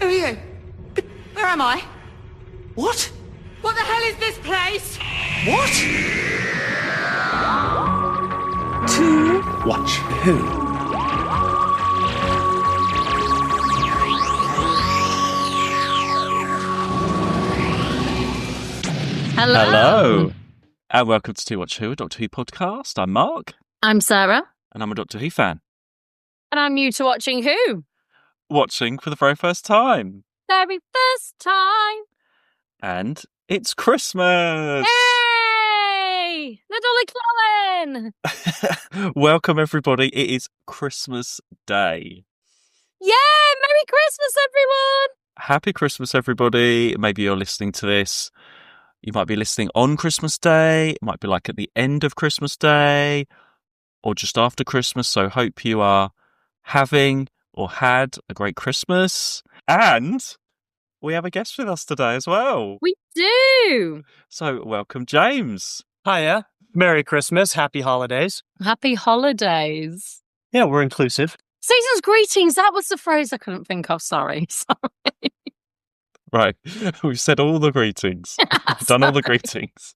Who are you? Where am I? What? What the hell is this place? What? To watch who? Hello. And welcome to Watch Who, a Doctor Who podcast. I'm Mark. I'm Sarah. And I'm a Doctor Who fan. And I'm new to watching Who. Watching for the very first time. Very first time. And it's Christmas! Yay! Little Clellan! Welcome, everybody. It is Christmas Day. Yay! Merry Christmas, everyone! Happy Christmas, everybody. Maybe you're listening to this. You might be listening on Christmas Day. It might be like at the end of Christmas Day or just after Christmas. So hope you are having or had a great Christmas. And we have a guest with us today as well. We do! So welcome, James. Hiya. Merry Christmas. Happy holidays. Happy holidays. Yeah, we're inclusive. Season's greetings. That was the phrase I couldn't think of. Sorry. Right. We've said all the greetings. We've done all the greetings.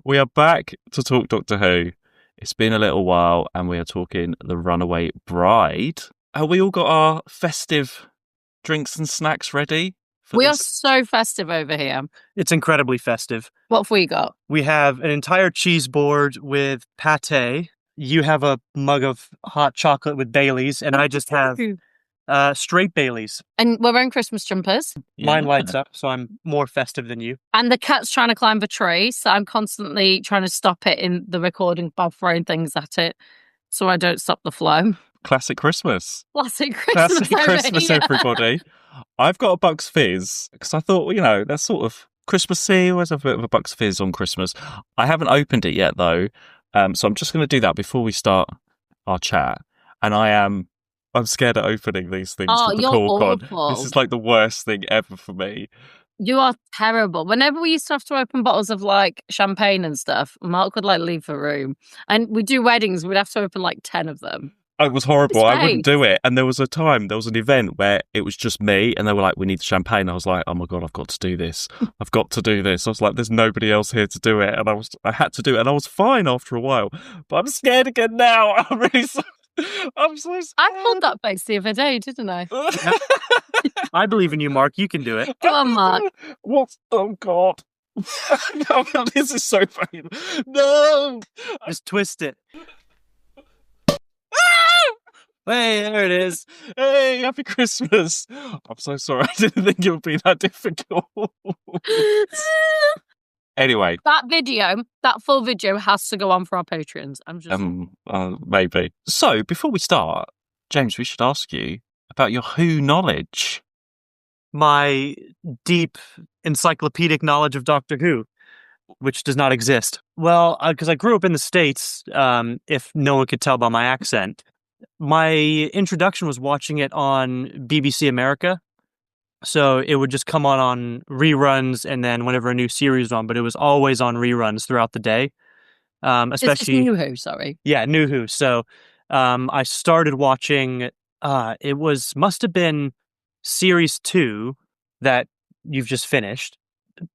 We are back to talk Doctor Who. It's been a little while and we are talking The Runaway Bride. Have we all got our festive drinks and snacks ready? We are so festive over here. It's incredibly festive. What have we got? We have an entire cheese board with pate. You have a mug of hot chocolate with Baileys, and I just have straight Baileys. And we're wearing Christmas jumpers. Mine lights up, so I'm more festive than you. And the cat's trying to climb the tree, so I'm constantly trying to stop it in the recording by throwing things at it so I don't stop the flow. Classic Christmas. Classic Christmas. Classic Christmas, everybody. I've got a Bucks Fizz because I thought, that's sort of Christmassy. Always have a bit of a Bucks Fizz on Christmas. I haven't opened it yet, though. So I'm just going to do that before we start our chat. And I'm scared of opening these things with the cork on. This is like the worst thing ever for me. You are terrible. Whenever we used to have to open bottles of like champagne and stuff, Mark would like leave the room. And we do weddings, we'd have to open like 10 of them. It was horrible. I wouldn't do it. And there was an event where it was just me and they were like, we need champagne. I was like, oh my God, I've got to do this. I've got to do this. I was like, there's nobody else here to do it. And I had to do it. And I was fine after a while. But I'm scared again now. I'm so scared. I pulled that face the other day, didn't I? I believe in you, Mark. You can do it. Come on, Mark. What? Oh, God. No, this is so funny. No. Just twist it. Hey, there it is. Hey, happy Christmas. I'm so sorry. I didn't think it would be that difficult. Anyway. That full video has to go on for our Patreons. I'm just... Maybe. So, before we start, James, we should ask you about your Who knowledge. My deep encyclopedic knowledge of Doctor Who, which does not exist. Well, because I grew up in the States, if no one could tell by my accent. My introduction was watching it on BBC America. So it would just come on reruns and then whenever a new series was on, but it was always on reruns throughout the day. Especially New Who, sorry. Yeah, New Who. So I started watching, must have been series 2 that you've just finished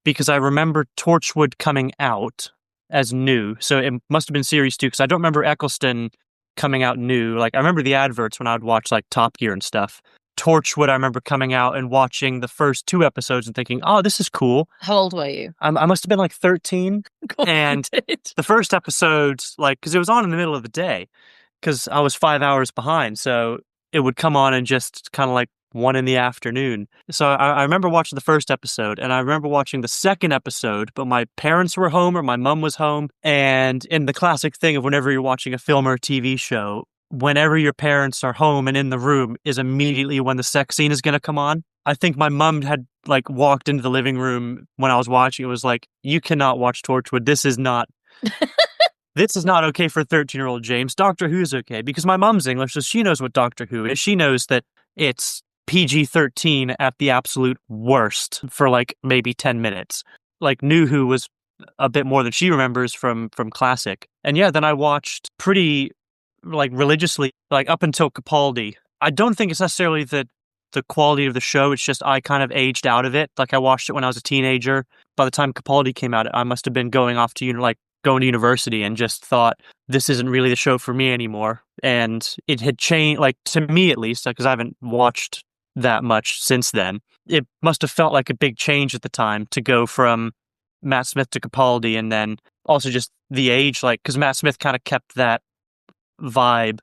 because I remember Torchwood coming out as new. So it must have been series 2 because I don't remember Eccleston coming out new. Like, I remember the adverts when I would watch like Top Gear and stuff. Torchwood, I remember coming out and watching the first 2 episodes and thinking, oh, this is cool. How old were you? I must have been like 13. And the first episode, like, because it was on in the middle of the day, because I was 5 hours behind. So it would come on and just kind of like 1 in the afternoon. So I remember watching the first episode and I remember watching the second episode, but my parents were home or my mom was home. And in the classic thing of whenever you're watching a film or a TV show, whenever your parents are home and in the room is immediately when the sex scene is going to come on. I think my mom had like walked into the living room when I was watching. It was like, you cannot watch Torchwood. This is not okay for a 13-year-old James. Doctor Who's okay because my mom's English, so she knows what Doctor Who is. She knows that it's PG-13 at the absolute worst for like maybe 10 minutes. Like New Who was a bit more than she remembers from classic. And yeah, then I watched pretty like religiously, like up until Capaldi. I don't think it's necessarily that the quality of the show. It's just I kind of aged out of it. Like I watched it when I was a teenager. By the time Capaldi came out, I must have been going off to going to university and just thought this isn't really the show for me anymore. And it had changed, like to me at least, because I haven't watched that much since then. It must have felt like a big change at the time to go from Matt Smith to Capaldi, and then also just the age, like because Matt Smith kind of kept that vibe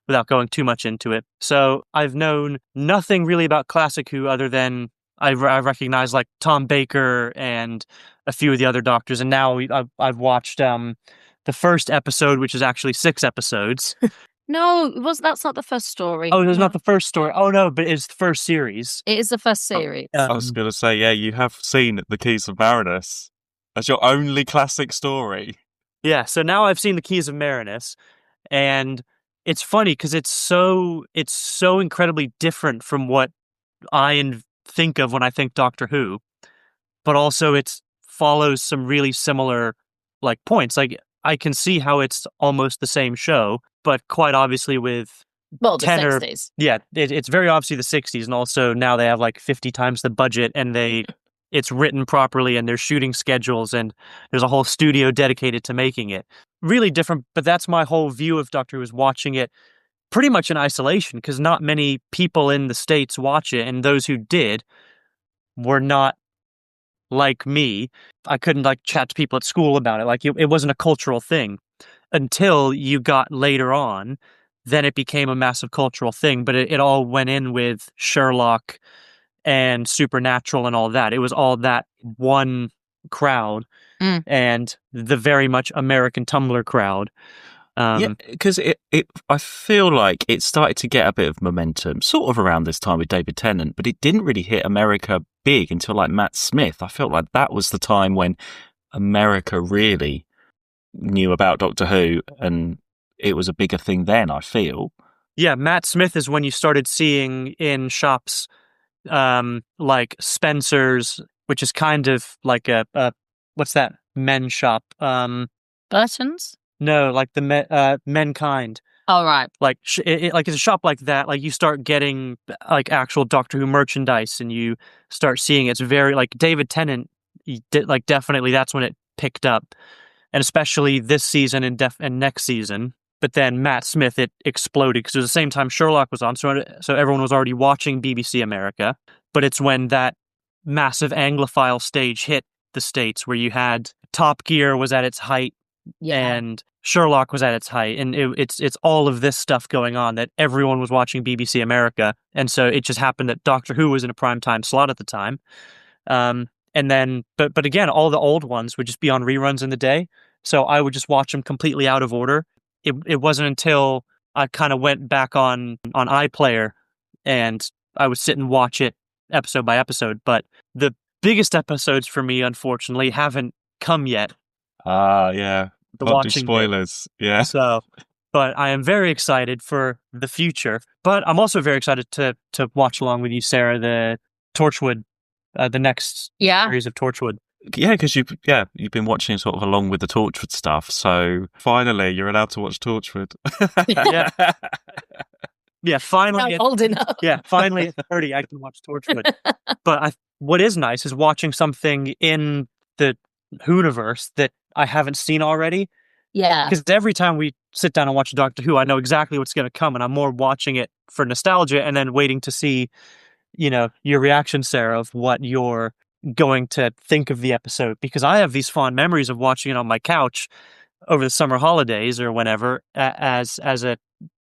without going too much into it. So I've known nothing really about Classic Who other than I recognize like Tom Baker and a few of the other doctors. And now I've watched the first episode, which is actually 6 episodes. No, that's not the first story. Oh, it's not the first story. Oh, no, but it's the first series. It is the first series. I was going to say, yeah, you have seen The Keys of Marinus as your only classic story. Yeah, so now I've seen The Keys of Marinus, and it's funny because it's so incredibly different from what I think of when I think Doctor Who, but also it follows some really similar like points. Like I can see how it's almost the same show, but quite obviously with the 60s. Yeah, it's very obviously the 60s, and also now they have like 50 times the budget, and it's written properly, and there's shooting schedules, and there's a whole studio dedicated to making it. Really different, but that's my whole view of Doctor Who, is watching it pretty much in isolation, because not many people in the States watch it, and those who did were not like me. I couldn't like chat to people at school about it. Like it wasn't a cultural thing until you got later on. Then it became a massive cultural thing, but it all went in with Sherlock and Supernatural and all that. It was all that one crowd and the very much American Tumblr crowd. Yeah, because I feel like it started to get a bit of momentum sort of around this time with David Tennant, but it didn't really hit America big until like Matt Smith. I felt like that was the time when America really knew about Doctor Who, and it was a bigger thing then, I feel. Yeah, Matt Smith is when you started seeing in shops like Spencer's, which is kind of like a what's that men's shop? Burton's? No, like the Menkind. Oh, right. Like like it's a shop like that. Like you start getting like actual Doctor Who merchandise, and you start seeing it's very like David Tennant. Like definitely that's when it picked up, and especially this season and next season. But then Matt Smith, it exploded because it was the same time Sherlock was on, so everyone was already watching BBC America. But it's when that massive Anglophile stage hit the States, where you had Top Gear was at its height. Yeah. And Sherlock was at its height, and it's all of this stuff going on that everyone was watching BBC America, and so it just happened that Doctor Who was in a primetime slot at the time, and then but again, all the old ones would just be on reruns in the day, so I would just watch them completely out of order. It wasn't until I kind of went back on iPlayer, and I would sit and watch it episode by episode. But the biggest episodes for me, unfortunately, haven't come yet. Yeah. The Not do watching spoilers. Yeah. So, but I am very excited for the future. But I'm also very excited to watch along with you, Sarah, the Torchwood, the next series of Torchwood. Yeah, because you've been watching sort of along with the Torchwood stuff. So finally, you're allowed to watch Torchwood. Yeah. Yeah, finally. Not old enough. Yeah, finally at 30, I can watch Torchwood. But what is nice is watching something in the Whoniverse that I haven't seen already. Yeah. Because every time we sit down and watch Doctor Who, I know exactly what's going to come, and I'm more watching it for nostalgia and then waiting to see, your reaction, Sarah, of what you're going to think of the episode. Because I have these fond memories of watching it on my couch over the summer holidays or whenever as a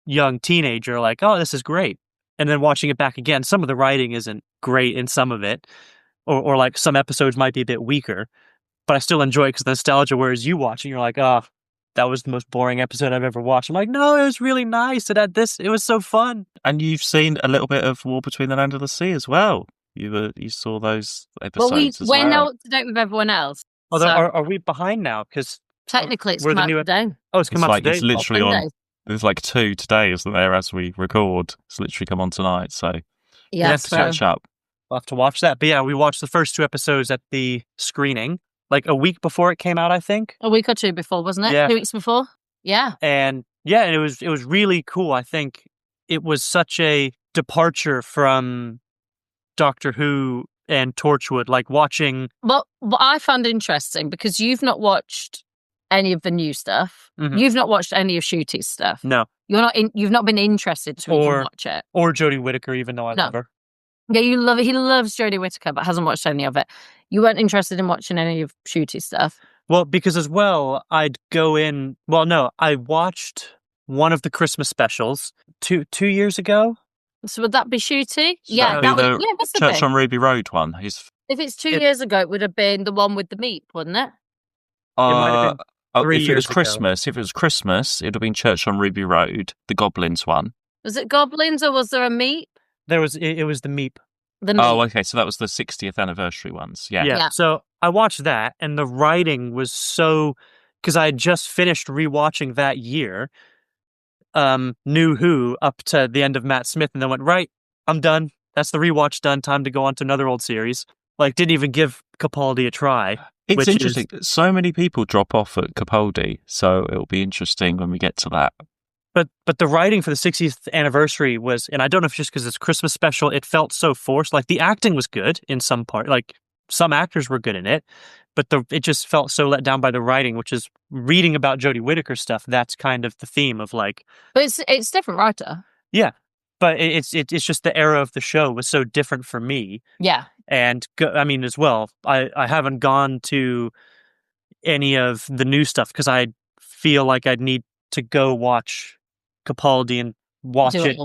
young teenager, like, oh, this is great. And then watching it back again, some of the writing isn't great in some of it, or like some episodes might be a bit weaker. But I still enjoy it because of the nostalgia, whereas you watching, you're like, oh, that was the most boring episode I've ever watched. I'm like, no, it was really nice. It had this. It was so fun. And you've seen a little bit of War Between the Land and the Sea as well. You saw those episodes as well. We're now up to date with everyone else. Although, are we behind now? Because technically it's come out today. Oh, it's come out today? It's literally on. There's like 2 today, isn't there, as we record? It's literally come on tonight, so we have to catch up. We'll have to watch that. But yeah, we watched the first 2 episodes at the screening. Like a week before it came out, I think. A week or 2 before, wasn't it? Yeah. 2 weeks before? Yeah. And it was really cool. I think it was such a departure from Doctor Who and Torchwood, like watching. Well, what I found interesting, because you've not watched any of the new stuff. Mhm. You've not watched any of Shooty's stuff. No. You've not been interested to even watch it. Or Jodie Whittaker, even though I love her. Yeah, you love it. He loves Jodie Whittaker, but hasn't watched any of it. You weren't interested in watching any of Shooty's stuff. Well, because as well, I'd go in. Well, no, I watched one of the Christmas specials 2 years ago. So would that be Shooty? That'd be the that's the Church thing. on Ruby Road one. If it's 2 years ago, it would have been the one with the meat, wouldn't it? might have been 3 if it years was ago. Christmas, it would have been Church on Ruby Road, the Goblins one. Was it Goblins or was there a meat? It was the Meep. The meat. Oh, okay. So that was the 60th anniversary ones. Yeah. Yeah. So I watched that, and the writing was so, because I had just finished rewatching that year, New Who up to the end of Matt Smith, and then went, right, I'm done. That's the rewatch done. Time to go on to another old series. Like, didn't even give Capaldi a try. It's interesting. So many people drop off at Capaldi, so it'll be interesting when we get to that. But the writing for the 60th anniversary was, and I don't know if just because it's Christmas special, it felt so forced. Like, the acting was good in some part. Like, some actors were good in it, but it just felt so let down by the writing, which is reading about Jodie Whittaker stuff. That's kind of the theme of, like... But it's different writer. Yeah. But it's just the era of the show was so different for me. Yeah. And I mean, as well, I haven't gone to any of the new stuff because I feel like I'd need to go watch Capaldi and watch it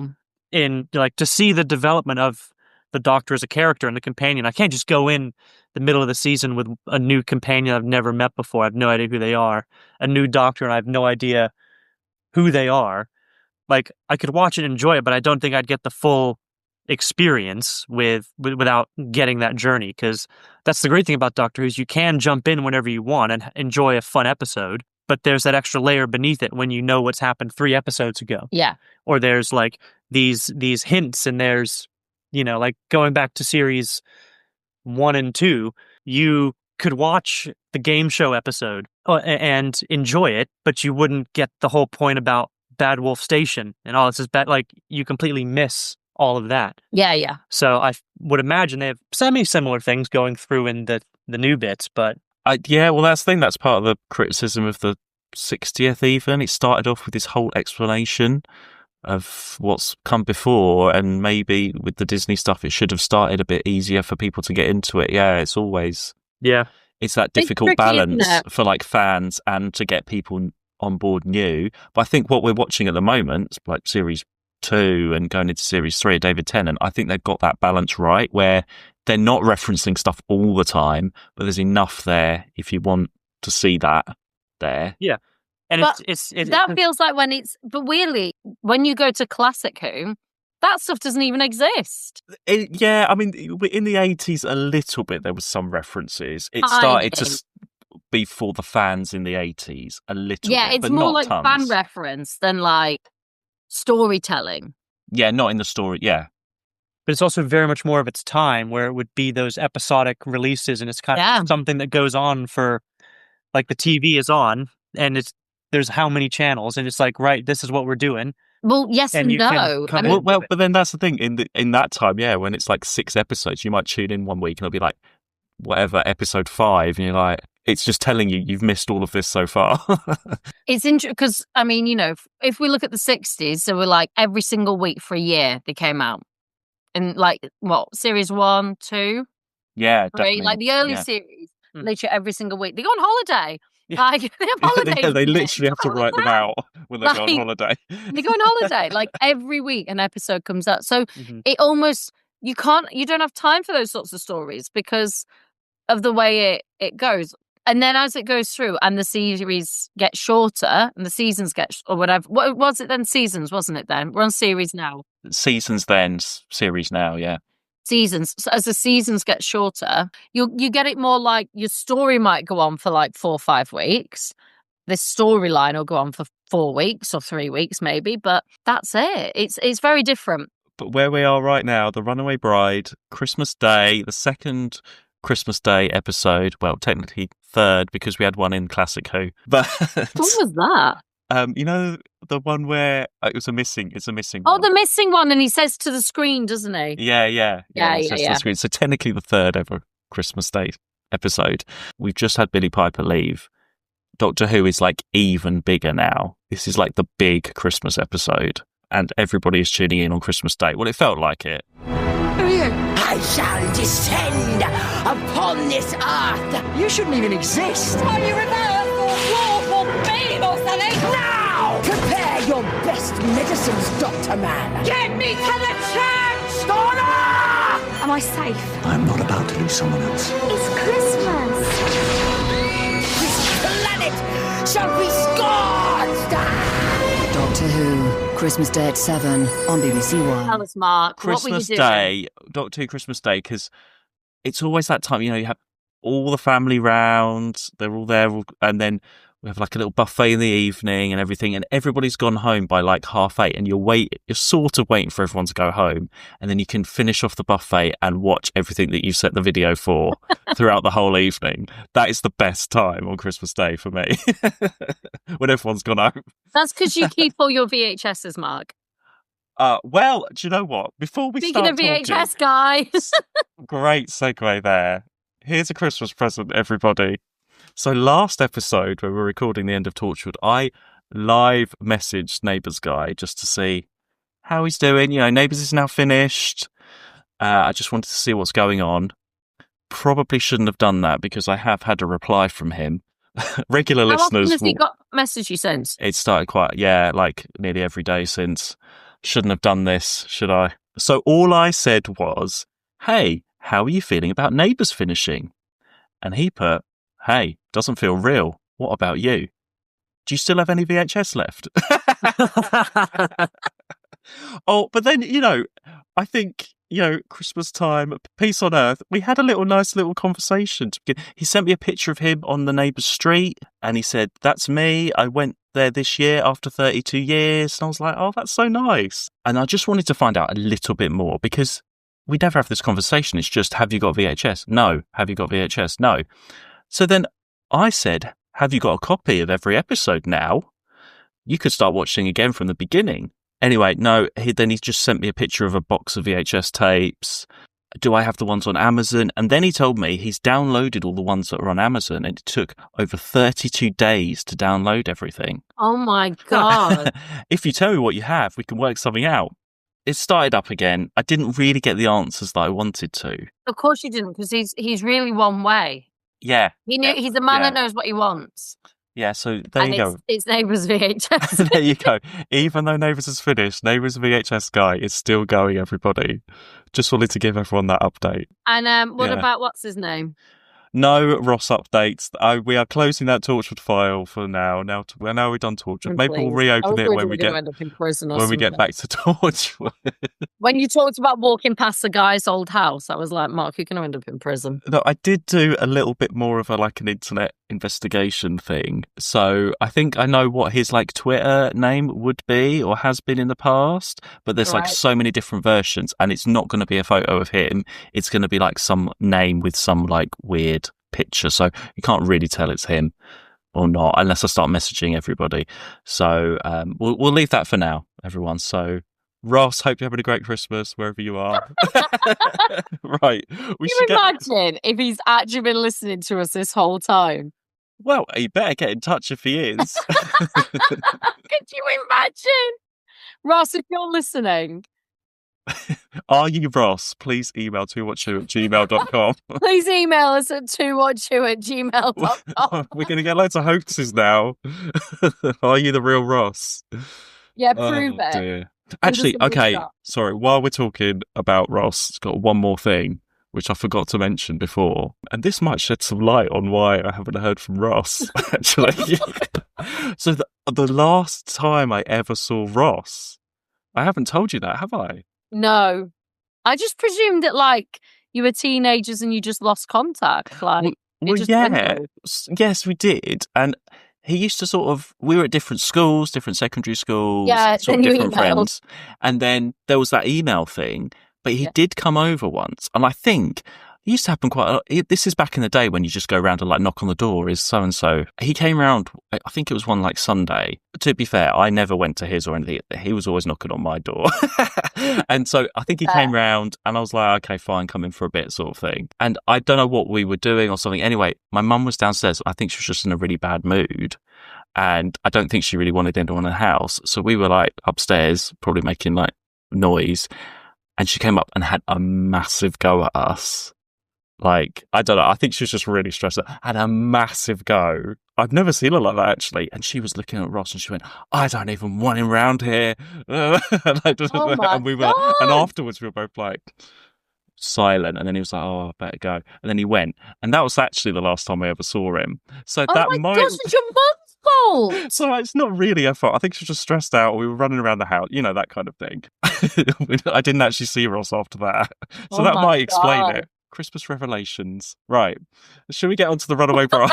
in, like, to see the development of the Doctor as a character and the companion. I can't just go in the middle of the season with a new companion I've never met before. I have no idea who they are. A new Doctor, and I have no idea who they are. Like, I could watch it and enjoy it, but I don't think I'd get the full experience without getting that journey, because that's the great thing about Doctor Who is you can jump in whenever you want and enjoy a fun episode, but there's that extra layer beneath it when you know what's happened 3 episodes ago. Yeah. Or there's like these hints, and there's, you know, like going back to series 1 and 2, you could watch the game show episode and enjoy it, but you wouldn't get the whole point about Bad Wolf Station and all this is bad. Like, you completely miss all of that. Yeah. So I would imagine they have semi-similar things going through in the new bits, but... Well, that's the thing. That's part of the criticism of the 60th even. It started off with this whole explanation of what's come before, and maybe with the Disney stuff, it should have started a bit easier for people to get into it. Yeah, it's always... Yeah. It's that difficult tricky, balance isn't it? for, like, fans and to get people on board new. But I think what we're watching at the moment, like series 2 and going into series 3 of David Tennant, I think they've got that balance right, where they're not referencing stuff all the time, but there's enough there if you want to see that there. Yeah. And But it's that feels like but weirdly, when you go to Classic Who, that stuff doesn't even exist. I mean, in the 80s, a little bit, there was some references. It Tiny. started to be for the fans in the 80s, a little bit, It's but more not like tons. fan reference than like storytelling. Yeah, not in the story, yeah. But it's also very much more of its time, where it would be those episodic releases, and it's kind of something that goes on for, like, the TV is on, and there's how many channels, and it's like, right, this is what we're doing. Well, yes and you no. can I mean, Well, but then that's the thing. In that time, yeah, when it's like 6 episodes, you might tune in one week and it'll be like, whatever, episode 5, and you're like, it's just telling you you've missed all of this so far. it's interesting because, I mean, you know, if we look at the 60s, so we're like every single week for a year they came out. And like, what, series 1, 2? Yeah, 3? definitely. Like the early series, literally every single week. They go on holiday. Like, they have holidays. they literally have to write them out when they go on holiday. They go on holiday. Like, every week an episode comes out. So it almost, you don't have time for those sorts of stories because of the way it goes. And then as it goes through and the series gets shorter and the seasons get, or whatever, what was it then? Seasons, wasn't it then? We're on series now. Seasons then, series now, yeah. Seasons. So as the seasons get shorter, you get it more like your story might go on for like 4 or 5 weeks. This storyline will go on for 4 weeks or 3 weeks maybe, but that's it. It's very different. But where we are right now, The Runaway Bride, Christmas Day, the second Christmas Day episode, well, technically third because we had one in Classic Who. But What was that? you know, the one where it's a missing Oh, one. the missing one, and he says to the screen, doesn't he? Yeah. Yeah. To the screen. So technically the third ever Christmas Day episode. We've just had Billie Piper leave. Doctor Who is like even bigger now. This is like the big Christmas episode, and everybody is tuning in on Christmas Day. Well, it felt like it. Who are you? I shall descend upon this earth. You shouldn't even exist. Are you rebel or dwarf or babe or something? Now, prepare your best medicines, Dr. Man. Get me to the church! Donna! Am I safe? I'm not about to lose someone else. It's Christmas. This planet shall be scorched! Doctor Who, Christmas Day at 7 on BBC One. Tell us, Mark. Christmas what were you doing? Day, Doctor Who Christmas Day, because it's always that time, you have all the family round, they're all there, and then we have like a little buffet in the evening and everything, and everybody's gone home by like 8:30, and you're sort of waiting for everyone to go home, and then you can finish off the buffet and watch everything that you've set the video for throughout the whole evening. That is the best time on Christmas Day for me, when everyone's gone home. That's because you keep all your VHSs, Mark. Well, do you know what? Before we Speaking start of VHS, talking, guys. great segue there. Here's a Christmas present, everybody. So last episode, when we were recording the end of Torchwood, I live messaged Neighbours Guy just to see how he's doing. Neighbours is now finished. I just wanted to see what's going on. Probably shouldn't have done that because I have had a reply from him. Regular How listeners. often has he got message you sent? It started like nearly every day since. Shouldn't have done this, should I? So all I said was, hey, how are you feeling about Neighbours finishing? And he put, hey, doesn't feel real. What about you? Do you still have any VHS left? Oh, but then, I think, Christmas time, peace on earth. We had a nice little conversation. He sent me a picture of him on the neighbour's street, and he said, that's me. I went there this year after 32 years. And I was like, oh, that's so nice. And I just wanted to find out a little bit more because we never have this conversation. It's just, have you got VHS? No. Have you got VHS? No. So then I said, have you got a copy of every episode now? You could start watching again from the beginning. Anyway, no, he just sent me a picture of a box of VHS tapes. Do I have the ones on Amazon? And then he told me he's downloaded all the ones that are on Amazon, and it took over 32 days to download everything. Oh my God. If you tell me what you have, we can work something out. It started up again. I didn't really get the answers that I wanted to. Of course you didn't, because he's really one way. Yeah. He's a man that knows what he wants. Yeah, so there you go. It's Neighbours VHS. There you go. Even though Neighbours is finished, Neighbours VHS Guy is still going, everybody. Just wanted to give everyone that update. And what about, what's his name? No Ross updates. We are closing that Torchwood file for now. Now we've done Torchwood. Maybe we'll reopen it when we get end up in prison or when we get something. back to Torchwood. When you talked about walking past the guy's old house, I was like, Mark, you're going to end up in prison. No, I did do a little bit more of an internet investigation thing. So I think I know what his Twitter name would be or has been in the past, but there's so many different versions, and it's not going to be a photo of him. It's going to be some name with some weird picture, so you can't really tell it's him or not unless I start messaging everybody. So we'll leave that for now, everyone. So Ross, hope you're having a great Christmas wherever you are. Right. Can you imagine if he's actually been listening to us this whole time? Well, he better get in touch if he is. Could you imagine? Ross, if you're listening, are you Ross? Please email 2watchu@gmail.com. please email us at 2watchu@gmail.com. We're going to get loads of hoaxes now. Are you the real Ross? Yeah, prove it. Dear. Actually, okay, sorry, while we're talking about Ross, it's got one more thing, which I forgot to mention before. And this might shed some light on why I haven't heard from Ross, actually. So the last time I ever saw Ross, I haven't told you that, have I? No. I just presumed that, you were teenagers and you just lost contact. Well, yeah. Yes, we did. And he used to we were at different schools, different secondary schools, different friends. And then there was that email thing, but he did come over once. And I think It used to happen quite a lot. This is back in the day when you just go around and like knock on the door, is so-and-so. He came around, I think it was one like Sunday. To be fair, I never went to his or anything. He was always knocking on my door. And so I think he came round and I was like, okay, fine, come in for a bit sort of thing. And I don't know what we were doing or something. Anyway, my mum was downstairs. I think she was just in a really bad mood. And I don't think she really wanted anyone in the house. So we were like upstairs, probably making like noise. And she came up and had a massive go at us. Like, I don't know. I think she was just really stressed out. Had a massive go. I've never seen her like that, actually. And she was looking at Ross and she went, I don't even want him round here. And afterwards we were both like silent. And then he was like, oh, I better go. And then he went. And that was actually the last time I ever saw him. So Oh that my might... gosh, it's your mum's fault. So it's not really her fault. I think she was just stressed out. We were running around the house, you know, that kind of thing. I didn't actually see Ross after that. So Oh that my might explain God. it. Christmas revelations. Right. Should we get on to the Runaway Bride?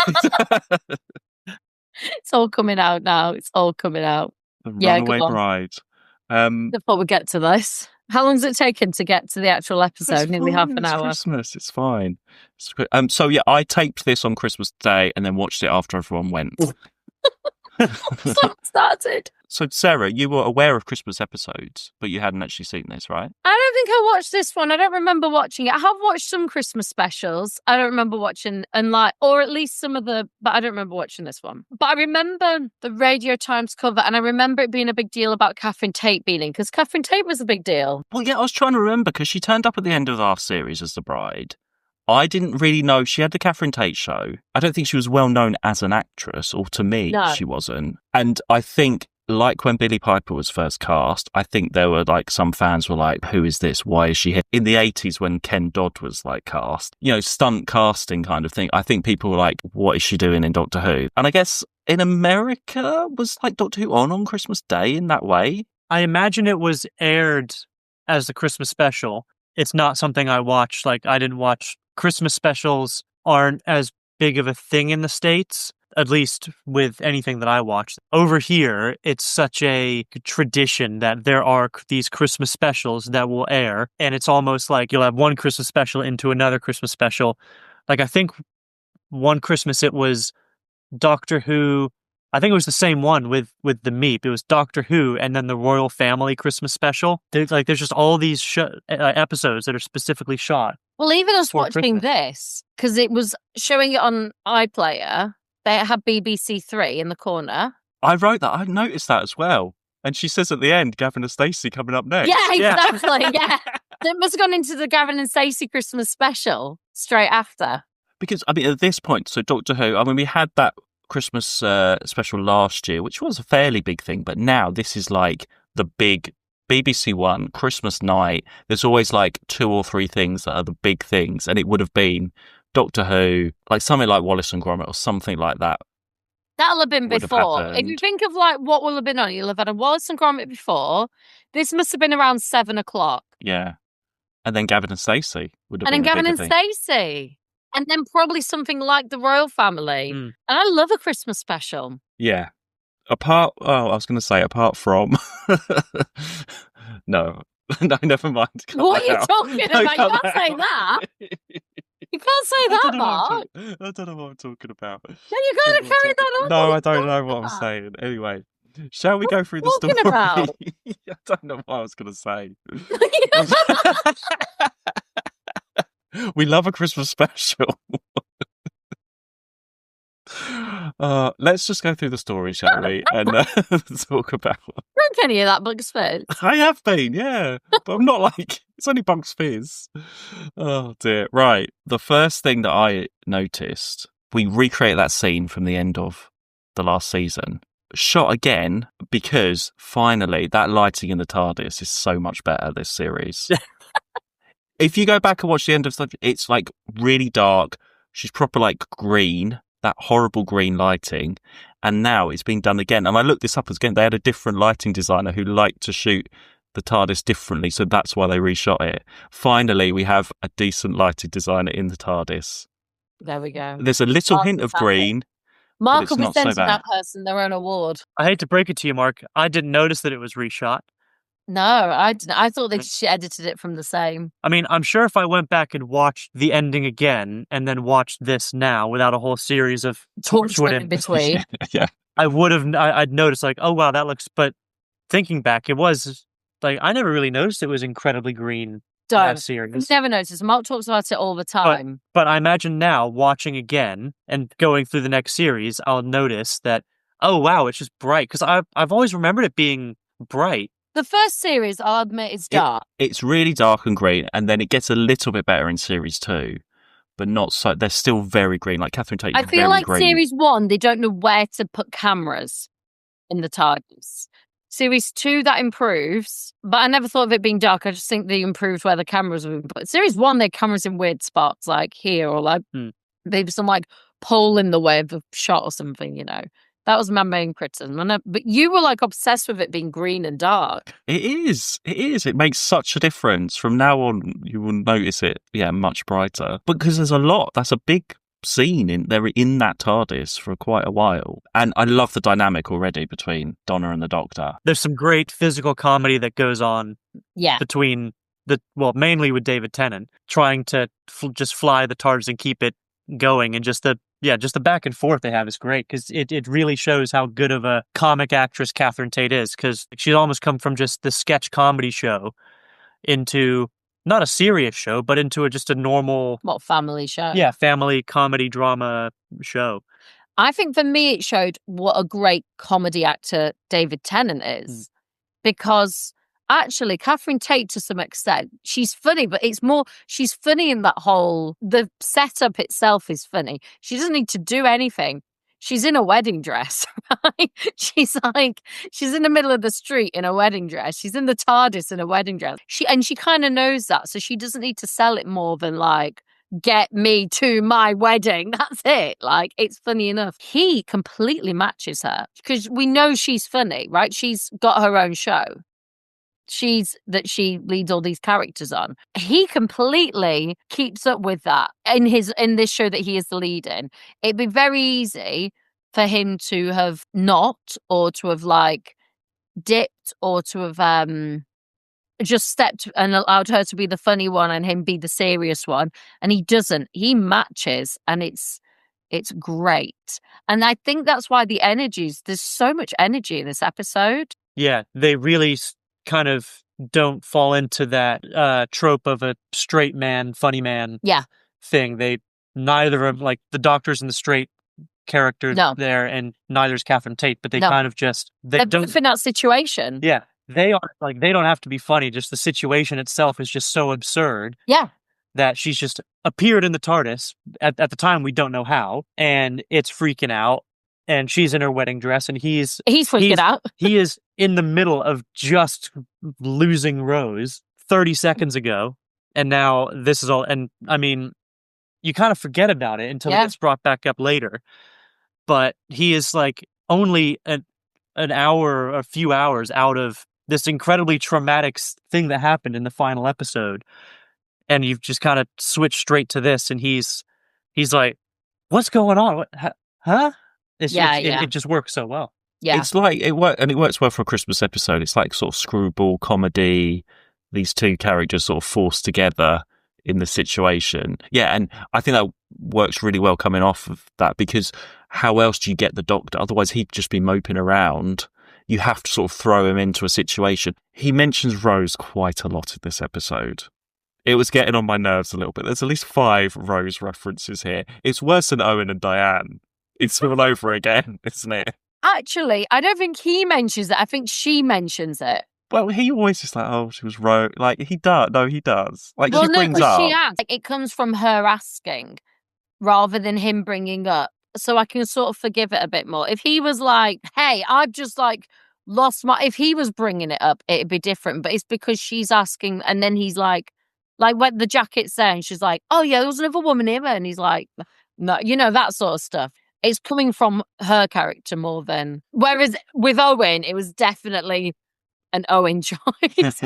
It's all coming out now. It's all coming out. The Yeah, Runaway go on. Bride. Before we get to this, how long's it taken to get to the actual episode? It's Nearly half fine, an it's hour. Christmas. It's fine. So yeah, I taped this on Christmas Day and then watched it after everyone went. So started. So Sarah, you were aware of Christmas episodes, but you hadn't actually seen this, right? I don't think I watched this one. I don't remember watching it. I have watched some Christmas specials. I don't remember watching, or at least some of but I don't remember watching this one. But I remember the Radio Times cover, and I remember it being a big deal about Catherine Tate being in, because Catherine Tate was a big deal. Well, yeah, I was trying to remember because she turned up at the end of our series as the bride. I didn't really know. She had the Catherine Tate show. I don't think she was well known as an actress, or to me, No. she wasn't. And I think, like when Billie Piper was first cast, I think there were like some fans were like, who is this? Why is she here? In the 80s when Ken Dodd was like cast, you know, stunt casting kind of thing. I think people were like, what is she doing in Doctor Who? And I guess in America, was like Doctor Who on Christmas Day in that way? I imagine it was aired as the Christmas special. It's not something I watched. Like, I didn't watch. Christmas specials aren't as big of a thing in the States, at least with anything that I watch. Over here, it's such a tradition that there are these Christmas specials that will air, and it's almost like you'll have one Christmas special into another Christmas special. Like, I think one Christmas it was Doctor Who. I think it was the same one with the Meep. It was Doctor Who and then the Royal Family Christmas special. There's just all these episodes that are specifically shot. Well, even us For watching Christmas. this, because it was showing it on iPlayer, they had BBC Three in the corner. I wrote that. I noticed that as well. And she says at the end, Gavin and Stacey coming up next. Yeah, exactly. Yeah. It must have gone into the Gavin and Stacey Christmas special straight after. Because, I mean, at this point, so Doctor Who, I mean, we had that Christmas special last year, which was a fairly big thing, but now this is like the big BBC One, Christmas night. There's always like 2 or 3 things that are the big things, and it would have been Doctor Who, like something like Wallace and Gromit or something like that. That'll have been Would have before. If happened. you think of like what will have been on, you'll have had a Wallace and Gromit before. This must have been around 7 o'clock. Yeah. And then Gavin and Stacey would have And then been a Gavin bigger and thing. Stacey. And then probably something like the Royal Family. Mm. And I love a Christmas special. Yeah. Apart from... No, never mind. Cut What that are you out. talking No, about? You cut can't say out. that. You can't say that, Mark. I don't know what I'm talking about. No, you got to carry that on. No, What I are don't you know what talking I'm about? saying. Anyway, shall we What go are through you the story? talking about? I don't know what I was going to say. We love a Christmas special. Let's just go through the story, shall we? And talk about... Drink any of that Bugs Fizz? I have been, yeah. But I'm not like... It's only Bugs Fizz. Oh, dear. Right. The first thing that I noticed, we recreate that scene from the end of the last season. Shot again because, finally, that lighting in the TARDIS is so much better this series. If you go back and watch the end of stuff, it's like really dark. She's proper like green, that horrible green lighting. And now it's been done again. And I looked this up again. They had a different lighting designer who liked to shoot the TARDIS differently. So that's why they reshot it. Finally, we have a decent lighting designer in the TARDIS. There we go. There's a little Mark hint will of have it. green. Mark it's will be not so sending bad. that person their own award. I hate to break it to you, Mark. I didn't notice that it was reshot. No, I didn't. I thought she edited it from the same. I mean, I'm sure if I went back and watched the ending again and then watched this now without a whole series of Torchwood in between. Yeah. I would have, I'd noticed like, oh wow, that looks, but thinking back, it was like, I never really noticed it was incredibly green. That series. Never noticed. Mark talks about it all the time. But I imagine now watching again and going through the next series, I'll notice that, oh wow, it's just bright. Because I've always remembered it being bright. The first series, I'll admit, is dark. It's really dark and green, and then it gets a little bit better in series 2, but not so. They're still very green. Like Catherine Tate, I feel like green. series 1, they don't know where to put cameras in the TARDIS. Series 2, that improves, but I never thought of it being dark. I just think they improved where the cameras were. But series 1, they had cameras in weird spots, like here, or like maybe some like pole in the way of a shot or something, you know. That was my main criticism. But you were like obsessed with it being green and dark. It is. It makes such a difference. From now on, you will notice it, much brighter. Because there's a lot. That's a big scene they're in that TARDIS for quite a while, and I love the dynamic already between Donna and the Doctor. There's some great physical comedy that goes on between mainly with David Tennant trying to just fly the TARDIS and keep it going, and just the back and forth they have is great, because it really shows how good of a comic actress Catherine Tate is, because she's almost come from just the sketch comedy show into not a serious show, but into just a normal... family show? Yeah, family comedy drama show. I think for me it showed what a great comedy actor David Tennant is. Because actually, Catherine Tate, to some extent, she's funny, but it's more... She's funny in that whole... The setup itself is funny. She doesn't need to do anything. She's in a wedding dress, right? She's in the middle of the street in a wedding dress. She's in the TARDIS in a wedding dress. She kind of knows that, so she doesn't need to sell it more than like, get me to my wedding. That's it. Like, it's funny enough. He completely matches her, because we know she's funny, right? She's got her own show. She leads all these characters on. He completely keeps up with that in this show that he is the lead in. It'd be very easy for him to have not, or to have like dipped, or to have just stepped and allowed her to be the funny one and him be the serious one. And he doesn't. He matches, and it's great. And I think that's why there's so much energy in this episode. Yeah, they really kind of don't fall into that trope of a straight man, funny man thing. Neither of, like, the Doctor's and the straight characters there, and neither's Catherine Tate, but they kind of just... They're both in that situation. Yeah, they are, like, they don't have to be funny, just the situation itself is just so absurd. Yeah. That she's just appeared in the TARDIS, at the time we don't know how, and it's freaking out. And she's in her wedding dress, and he's freaking out. He is in the middle of just losing Rose 30 seconds ago, and now this is all. And I mean, you kind of forget about it until it gets brought back up later. But he is like only an hour, a few hours out of this incredibly traumatic thing that happened in the final episode, and you've just kind of switched straight to this, and he's like, "What's going on? What? Huh?" It just works so well. Yeah. It's like it works well for a Christmas episode. It's like sort of screwball comedy, these two characters sort of forced together in the situation. Yeah, and I think that works really well coming off of that, because how else do you get the Doctor? Otherwise he'd just be moping around. You have to sort of throw him into a situation. He mentions Rose quite a lot in this episode. It was getting on my nerves a little bit. There's at least 5 Rose references here. It's worse than Owen and Diane. It's all over again, isn't it? Actually, I don't think he mentions it. I think she mentions it. Well, he always is like, oh, she was Rose. Like, he does. No, he does. Like, she brings up. She asks. Like, it comes from her asking rather than him bringing up. So I can sort of forgive it a bit more. If he was like, hey, I've just like lost my... If he was bringing it up, it'd be different. But it's because she's asking, and then he's like when the jacket's there, and she's like, oh, yeah, there was another woman here. And he's like, no, you know, that sort of stuff. It's coming from her character more than... Whereas with Owen, it was definitely an Owen choice.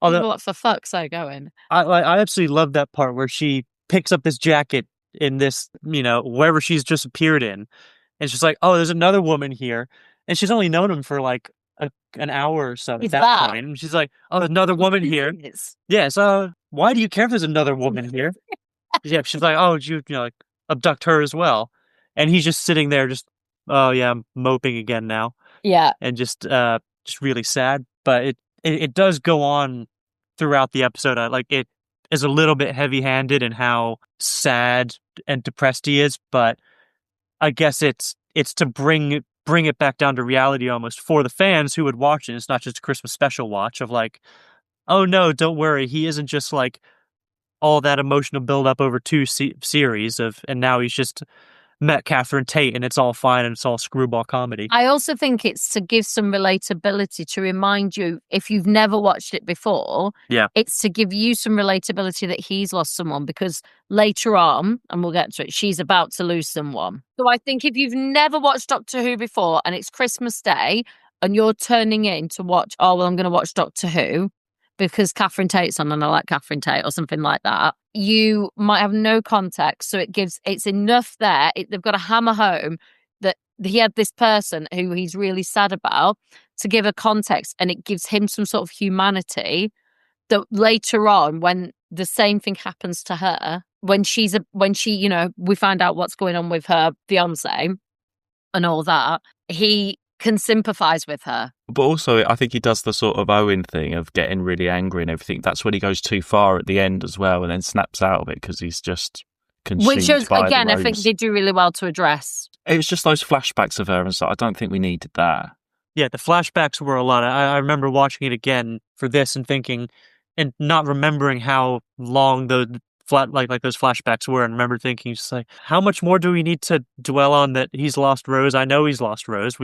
Although, what, for fuck's sake, Owen? I absolutely love that part where she picks up this jacket in this, you know, wherever she's just appeared in. And she's like, oh, there's another woman here. And she's only known him for like an hour or so at Is that that? point. And she's like, "Oh, another woman here." It's- Yeah, so why do you care if there's another woman here? Yeah, she's like, "Oh, did you like abduct her as well?" And he's just sitting there, just, "Oh yeah, I'm moping again now," Yeah. and just really sad. But it does go on throughout the episode. It is a little bit heavy-handed in how sad and depressed he is, but I guess it's to bring it back down to reality almost for the fans who would watch it. It's not just a Christmas special watch of like, oh no, don't worry, he isn't just like all that emotional build up over two series and now he's just met Catherine Tate and it's all fine and it's all screwball comedy. I also think it's to give some relatability, to remind you, if you've never watched it before, Yeah. it's to give you some relatability that he's lost someone, because later on, and we'll get to it, she's about to lose someone. So I think if you've never watched Doctor Who before and it's Christmas Day and you're turning in to watch, oh, well, I'm going to watch Doctor Who because Catherine Tate's on and I like Catherine Tate or something like that, you might have no context. So it's enough there. They've got to hammer home that he had this person who he's really sad about to give a context, and it gives him some sort of humanity that later on, when the same thing happens to her, when she, we find out what's going on with her fiance and all that, he can sympathize with her. But also, I think he does the sort of Owen thing of getting really angry and everything. That's when he goes too far at the end as well, and then snaps out of it because he's just consumed Which is, by again, the I think rose. they do really well to address. It was just those flashbacks of her and stuff. I don't think we needed that. Yeah, the flashbacks were a lot. I remember watching it again for this and thinking, and not remembering how long the like those flashbacks were, and remember thinking, just like, how much more do we need to dwell on that he's lost Rose? I know he's lost Rose.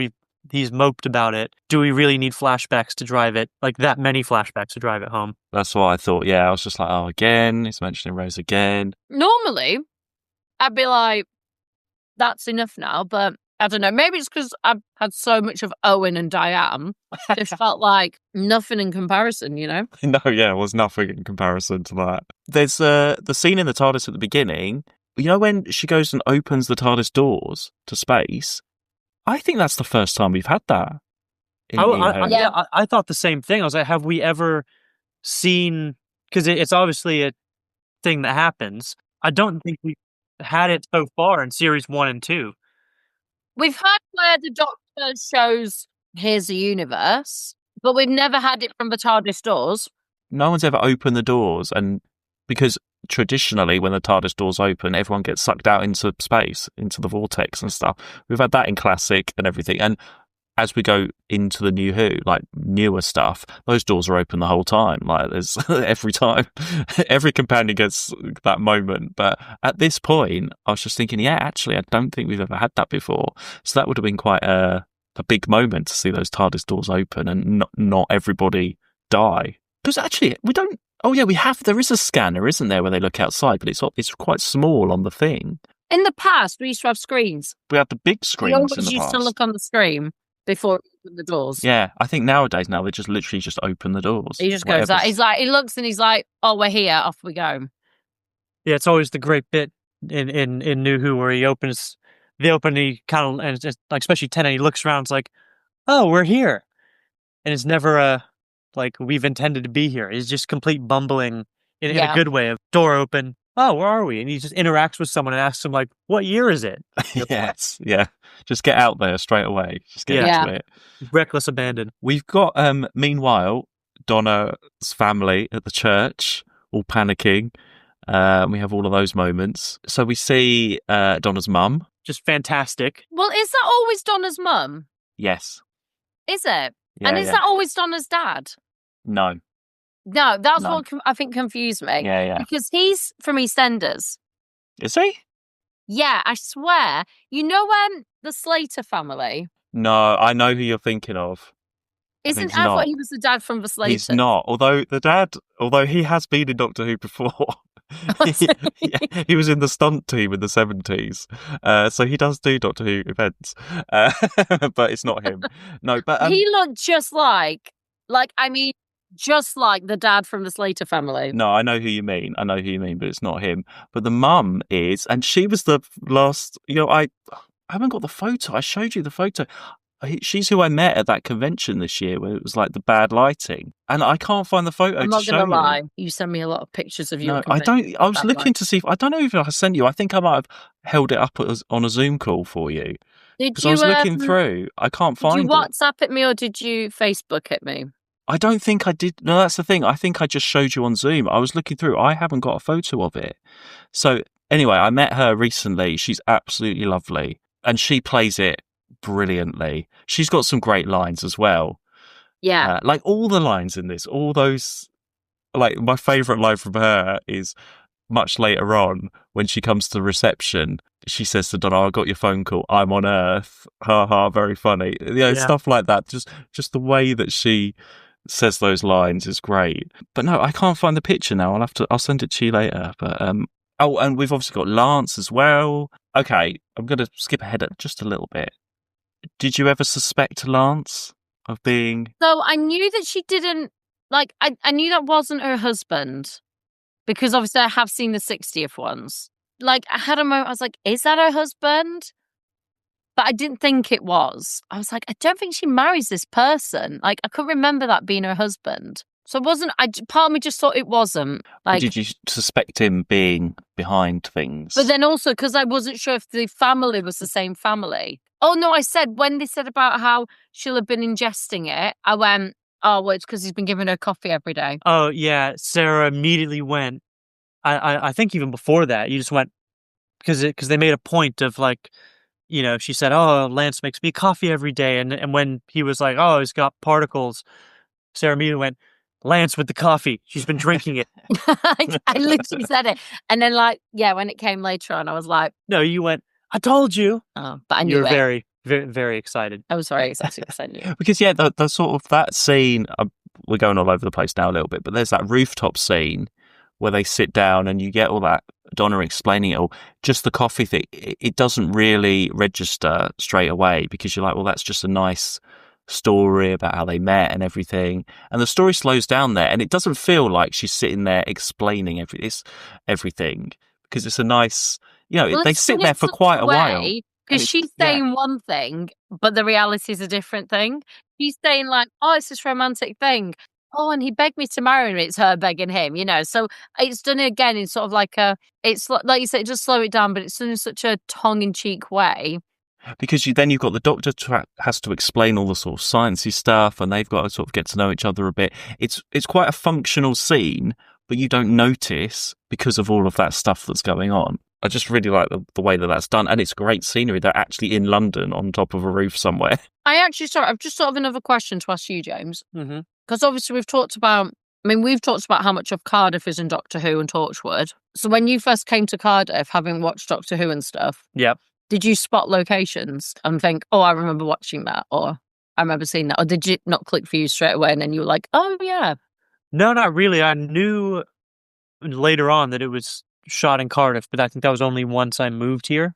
He's moped about it. Do we really need flashbacks to drive it, like that many flashbacks to drive it home? That's what I thought. Yeah, I was just like, oh, again, he's mentioning Rose again. Normally, I'd be like, that's enough now, but I don't know. Maybe it's because I've had so much of Owen and Diane. It felt like nothing in comparison, you know? No, yeah, it was nothing in comparison to that. There's the scene in the TARDIS at the beginning. You know when she goes and opens the TARDIS doors to space? I think that's the first time we've had that. I thought the same thing. I was like, have we ever seen... Because it's obviously a thing that happens. I don't think we've had it so far in series 1 and 2. We've had where the Doctor shows, here's the universe, but we've never had it from the TARDIS doors. No one's ever opened the doors, and because traditionally when the TARDIS doors open, everyone gets sucked out into space, into the vortex and stuff. We've had that in Classic and everything, and as we go into the New Who, like newer stuff, those doors are open the whole time. Like there's every time, every companion gets that moment. But at this point, I was just thinking, yeah, actually, I don't think we've ever had that before. So that would have been quite a big moment to see those TARDIS doors open and not everybody die. Because actually, we don't. Oh yeah, we have. There is a scanner, isn't there, where they look outside, but it's quite small on the thing. In the past, we used to have screens. We had the big We screens in always the used past. to look on the screen before the doors. Yeah, I think nowadays now they just literally just open the doors. He just goes out. He's like, he looks and he's like, oh, we're here, off we go. Yeah, it's always the great bit in New Who where he opens, he kind of, and it's just, like, especially Tennant, he looks around, it's like, oh, we're here. And it's never like, we've intended to be here. It's just complete bumbling in a good way of door open. Oh, where are we? And he just interacts with someone and asks them, like, what year is it? Yes, yeah. Just get out there straight away. Just get into it. Reckless abandon. We've got, meanwhile, Donna's family at the church, all panicking. We have all of those moments. So we see Donna's mum. Just fantastic. Well, is that always Donna's mum? Yes. Is it? Yeah, and is that always Donna's dad? No. No, that's No. what I think confused me. Yeah. Because he's from EastEnders. Is he? Yeah, I swear. You know the Slater family? No, I know who you're thinking of. Isn't he's I not. thought he was the dad from the Slater? He's not. Although he has been in Doctor Who before. He was in the stunt team in the 70s. So he does do Doctor Who events. But it's not him. No, but he looked just like just like the dad from the Slater family. No, I know who you mean. But it's not him. But the mum is, and she was the last. I haven't got the photo. I showed you the photo. She's who I met at that convention this year where it was like the bad lighting. And I can't find the photo I'm to not show going to you. lie. You send me a lot of pictures of you. No, I don't. I was looking to see if I don't know if I sent you. I think I might have held it up on a Zoom call for you. Did I you was looking through. I can't find Did you it. WhatsApp at me or did you Facebook at me? I don't think I did. No, that's the thing. I think I just showed you on Zoom. I was looking through. I haven't got a photo of it. So anyway, I met her recently. She's absolutely lovely. And she plays it brilliantly. She's got some great lines as well. Yeah. Like all the lines in this, all those, like my favourite line from her is much later on when she comes to reception. She says to Donna, I got your phone call. I'm on Earth. Ha ha, very funny. Stuff like that. Just the way that she says those lines is great. But no, I can't find the picture now. I'll send it to you later. But and we've obviously got Lance as well. Okay, I'm going to skip ahead just a little bit. Did you ever suspect Lance of being... So I knew that she didn't, like, I knew that wasn't her husband because obviously I have seen the 60th ones. Like, I had a moment, I was like, is that her husband? But I didn't think it was. I was like, I don't think she marries this person. Like, I couldn't remember that being her husband. So it wasn't, part of me just thought it wasn't. Like, did you suspect him being behind things? But then also, because I wasn't sure if the family was the same family. Oh, no, I said, when they said about how she'll have been ingesting it, I went, oh, well, it's because he's been giving her coffee every day. Oh, yeah. Sarah immediately went, I think even before that, you just went, because they made a point of like, you know, she said, oh, Lance makes me coffee every day. And when he was like, oh, he's got particles, Sarah immediately went, Lance with the coffee. She's been drinking it. I literally said it. And then, like, yeah, when it came later on, I was like... No, you went, I told you. Oh, but I knew you were it. very, very, very excited. I was very excited because I knew. Because, yeah, the sort of that scene, we're going all over the place now a little bit, but there's that rooftop scene where they sit down and you get all that, Donna explaining it all. Just the coffee thing, it doesn't really register straight away because you're like, well, that's just a nice story about how they met and everything. And the story slows down there and it doesn't feel like she's sitting there explaining everything because it's a nice, you know, well, they sit there for quite a while. Because she's saying one thing, but the reality is a different thing. She's saying like, oh, it's this romantic thing. Oh, and he begged me to marry him. It's her begging him, you know. So it's done again in sort of like it's like you said, just slow it down, but it's done in such a tongue-in-cheek way. Because then you've got the doctor has to explain all the sort of sciencey stuff, and they've got to sort of get to know each other a bit. It's quite a functional scene, but you don't notice because of all of that stuff that's going on. I just really like the way that that's done, and it's great scenery. They're actually in London on top of a roof somewhere. I've just sort of another question to ask you, James. Mm-hmm. Because obviously we've talked about how much of Cardiff is in Doctor Who and Torchwood. So when you first came to Cardiff, having watched Doctor Who and stuff, yep. Did you spot locations and think, oh, I remember watching that, or I remember seeing that, or did it not click for you straight away and then you were like, oh, yeah? No, not really. I knew later on that it was shot in Cardiff, but I think that was only once I moved here.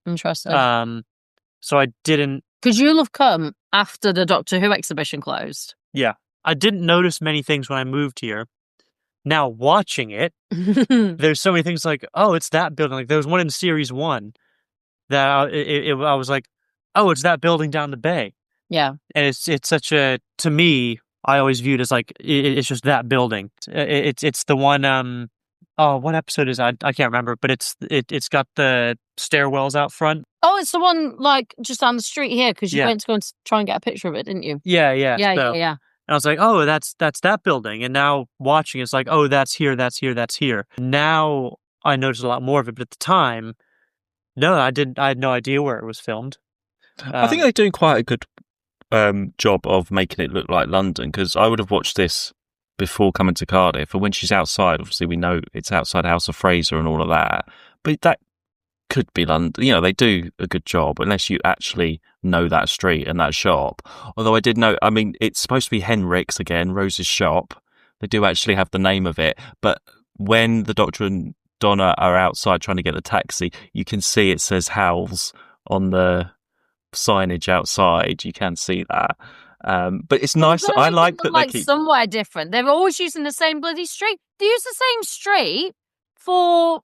Interesting. So I didn't... Because you'll have come after the Doctor Who exhibition closed. Yeah. I didn't notice many things when I moved here. Now, watching it, there's so many things like, oh, it's that building. Like, there was one in Series 1 that I was like, oh, it's that building down the bay. Yeah. And it's such a, to me, I always viewed as like, it's just that building. It's the one, oh, what episode is that? I can't remember, but it's got the stairwells out front. Oh, it's the one, like, just down the street here, because you went to go and try and get a picture of it, didn't you? Yeah. Yeah. And I was like, oh, that's that building. And now watching, it's like, oh, that's here. Now I noticed a lot more of it, but at the time, no, I had no idea where it was filmed. I think they're doing quite a good job of making it look like London, because I would have watched this before coming to Cardiff, and when she's outside, obviously we know it's outside House of Fraser and all of that, but that could be London. You know, they do a good job unless you actually know that street and that shop. Although I did know, I mean, it's supposed to be Henrik's again, Rose's shop. They do actually have the name of it, but when the Doctor and Donna are outside trying to get the taxi, you can see it says Howells on the signage outside. You can see that. But it's nice. I like that they keep somewhere different. They're always using the same bloody street. They use the same street for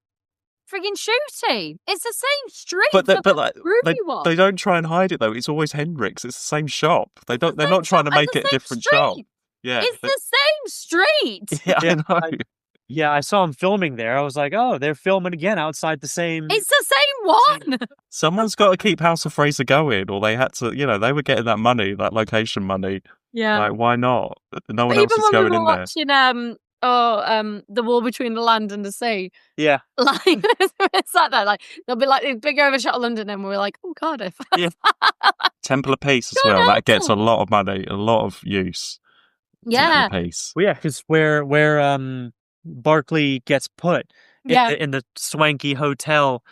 frigging shooty. It's the same street. But Look but how like rude they, you are. they don't try and hide it though. It's always Hendrix. It's the same shop. They're not trying to It's make the it a same different shop. street. Yeah. It's the same street. Yeah, Yeah, I know. Yeah, I saw them filming there. I was like, oh, they're filming again outside the same. It's the same one. Someone's got to keep House of Fraser going, or they had to, they were getting that money, that location money. Yeah. Like, why not? No one But else even is when we going were in there. watching The War Between the Land and the Sea, Yeah. like it's like that. Like there'll be like this big overshot of London, and we're like, oh, Cardiff. Yeah. Temple of Peace as Go well. now. That gets a lot of money, a lot of use. Yeah. Temple of Peace. Well, yeah, because where Barkley gets put in the swanky hotel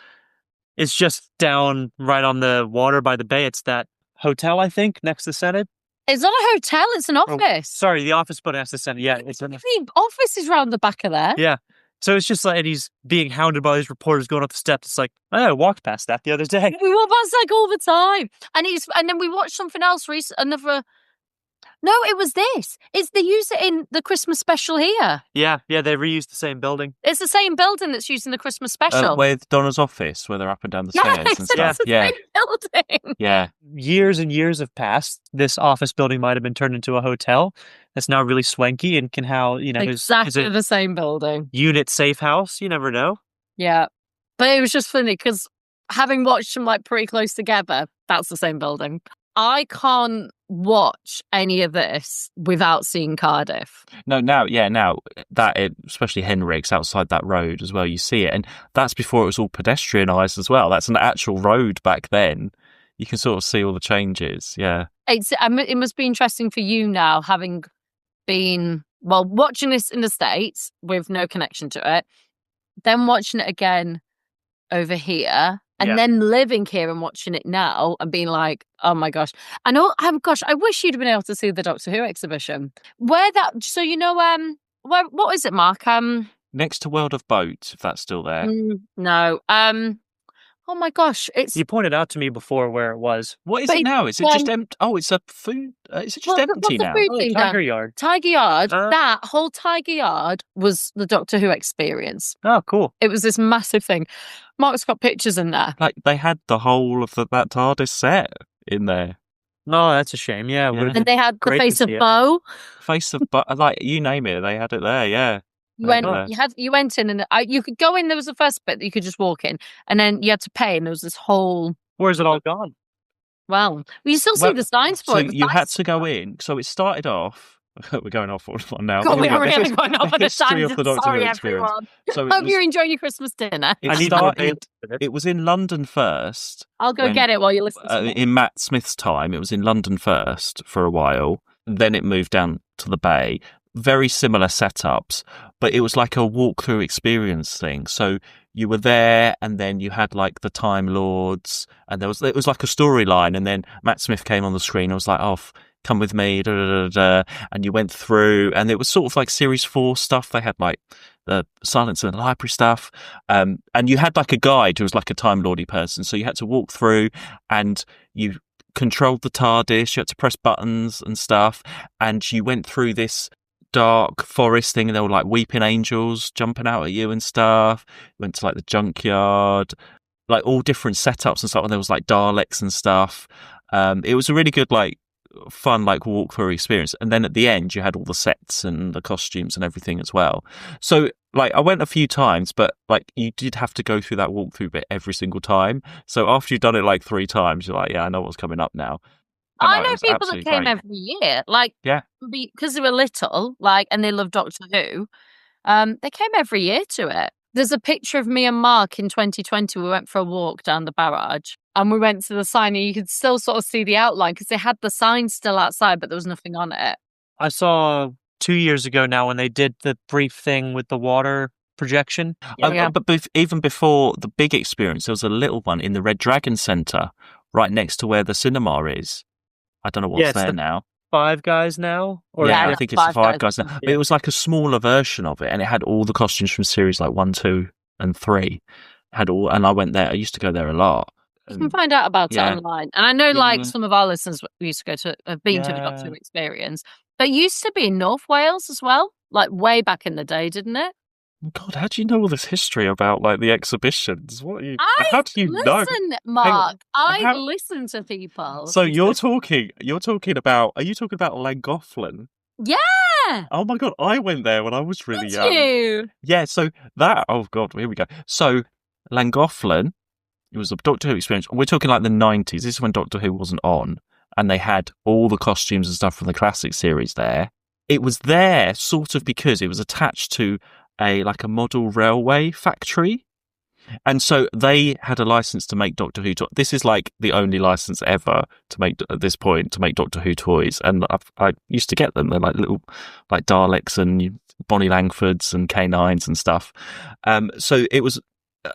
is just down right on the water by the bay. It's that hotel, I think, next to the Senate. It's not a hotel, it's an office. Sorry, the office building next to the Senate. Yeah, it's an The office is round the back of there. Yeah. So it's just like, and he's being hounded by these reporters going up the steps. It's like, I walked past that the other day. We walk past like all the time. And then we watched something else No, it was this. They use it in the Christmas special here. Yeah, they reused the same building. It's the same building that's used in the Christmas special. With Donna's office, where they're up and down the stairs and it's stuff. the Yeah, same building. yeah. Years and years have passed. This office building might have been turned into a hotel that's now really swanky and can house, Exactly is the same building. unit safe house. You never know. Yeah. But it was just funny because having watched them like pretty close together, that's the same building. I can't watch any of this without seeing Cardiff. No, now especially Henrig's outside that road as well, you see it. And that's before it was all pedestrianised as well. That's an actual road back then. You can sort of see all the changes, yeah. It must be interesting for you now, having been, watching this in the States with no connection to it, then watching it again over here, and then living here and watching it now and being like, oh my gosh. I wish you'd have been able to see the Doctor Who exhibition. What is it, Mark? Next to World of Boat, if that's still there. No. Oh my gosh, You pointed out to me before where it was. What is it now? Is it just empty? Oh, it's a food. Is it just empty now? Tiger Yard. Tiger Yard. That whole Tiger Yard was the Doctor Who experience. Oh, cool. It was this massive thing. Mark's got pictures in there. Like they had the whole of that TARDIS set in there. No, that's a shame. Yeah. Yeah. And they had the Great to face of see it. Bo. Face of, like you name it, they had it there. Yeah. You went in and you could go in. There was the first bit that you could just walk in, and then you had to pay. And there was this whole. Where's it all gone? Well, you still see the signs for So it. you had to go in. So it started off. We're going off on now. God, we are really going off on the history of the Doctor Sorry, Who experience. everyone. So Hope you're enjoying your Christmas dinner. It was in London first. I'll go get it while you listen to me. In Matt Smith's time, it was in London first for a while. Then it moved down to the Bay. Very similar setups, but it was like a walkthrough experience thing. So you were there, and then you had like the Time Lords, and it was like a storyline. And then Matt Smith came on the screen. I was like, "Oh, come with me," and you went through, and it was sort of like Series 4 stuff. They had like the Silence in the Library stuff, and you had like a guide who was like a Time Lordy person. So you had to walk through, and you controlled the TARDIS. You had to press buttons and stuff, and you went through this dark forest thing, and there were like weeping angels jumping out at you and stuff. Went to like the junkyard, like all different setups and stuff, and there was like Daleks and stuff. It was a really good, like, fun, like, walkthrough experience. And then at the end you had all the sets and the costumes and everything as well. So like I went a few times, but like you did have to go through that walkthrough bit every single time. So after you've done it like 3 times, you're like, yeah, I know what's coming up now. I know people that came every year, like, yeah, because they were little, like, and they loved Doctor Who. They came every year to it. There's a picture of me and Mark in 2020. We went for a walk down the barrage, and we went to the sign, and you could still sort of see the outline because they had the sign still outside, but there was nothing on it. I saw 2 years ago now when they did the brief thing with the water projection. But even before the big experience, there was a little one in the Red Dragon Centre right next to where the cinema is. I don't know what's there now. Five Guys now? I think it's Five Guys now. But it was like a smaller version of it, and it had all the costumes from series like 1, 2, and 3. And I went there. I used to go there a lot. You can find out about it online. And I know, like, some of our listeners used to have been to the Doctor Who experience. But it used to be in North Wales as well, like way back in the day, didn't it? God, how do you know all this history about like the exhibitions? What are you? I How do you know? listen, Mark. I how- listen to people. So you're talking about? Are you talking about Llangollen? Yeah. Oh my God, I went there when I was really Did young. you? Yeah, so that. Oh God, here we go. So Llangollen, it was a Doctor Who experience. We're talking like the 90s. This is when Doctor Who wasn't on, and they had all the costumes and stuff from the classic series there. It was there sort of because it was attached to a model railway factory. And so they had a license to make Doctor Who toys. This is like the only license ever to make at this point to make Doctor Who toys. And I used to get them. They're like little like Daleks and Bonnie Langfords and K9s and stuff. So it was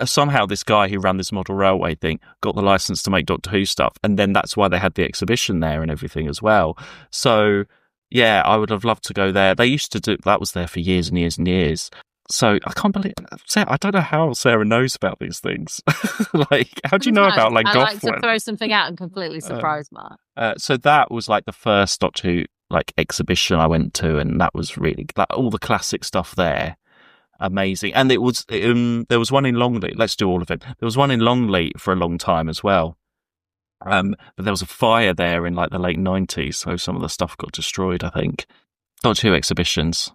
somehow this guy who ran this model railway thing got the license to make Doctor Who stuff. And then that's why they had the exhibition there and everything as well. So yeah, I would have loved to go there. They used to do that, was there for years and years and years. So I can't believe, I don't know how Sarah knows about these things. Like, how do you know about like I like to Llangollen? throw something out and completely surprise Mark. So that was like the first Doctor Who like exhibition I went to, and that was really all the classic stuff there. Amazing. And it was there was one in Longleat. Let's do all of it. There was one in Longleat for a long time as well. But there was a fire there in like the late 90s, so some of the stuff got destroyed, I think. Doctor Who exhibitions.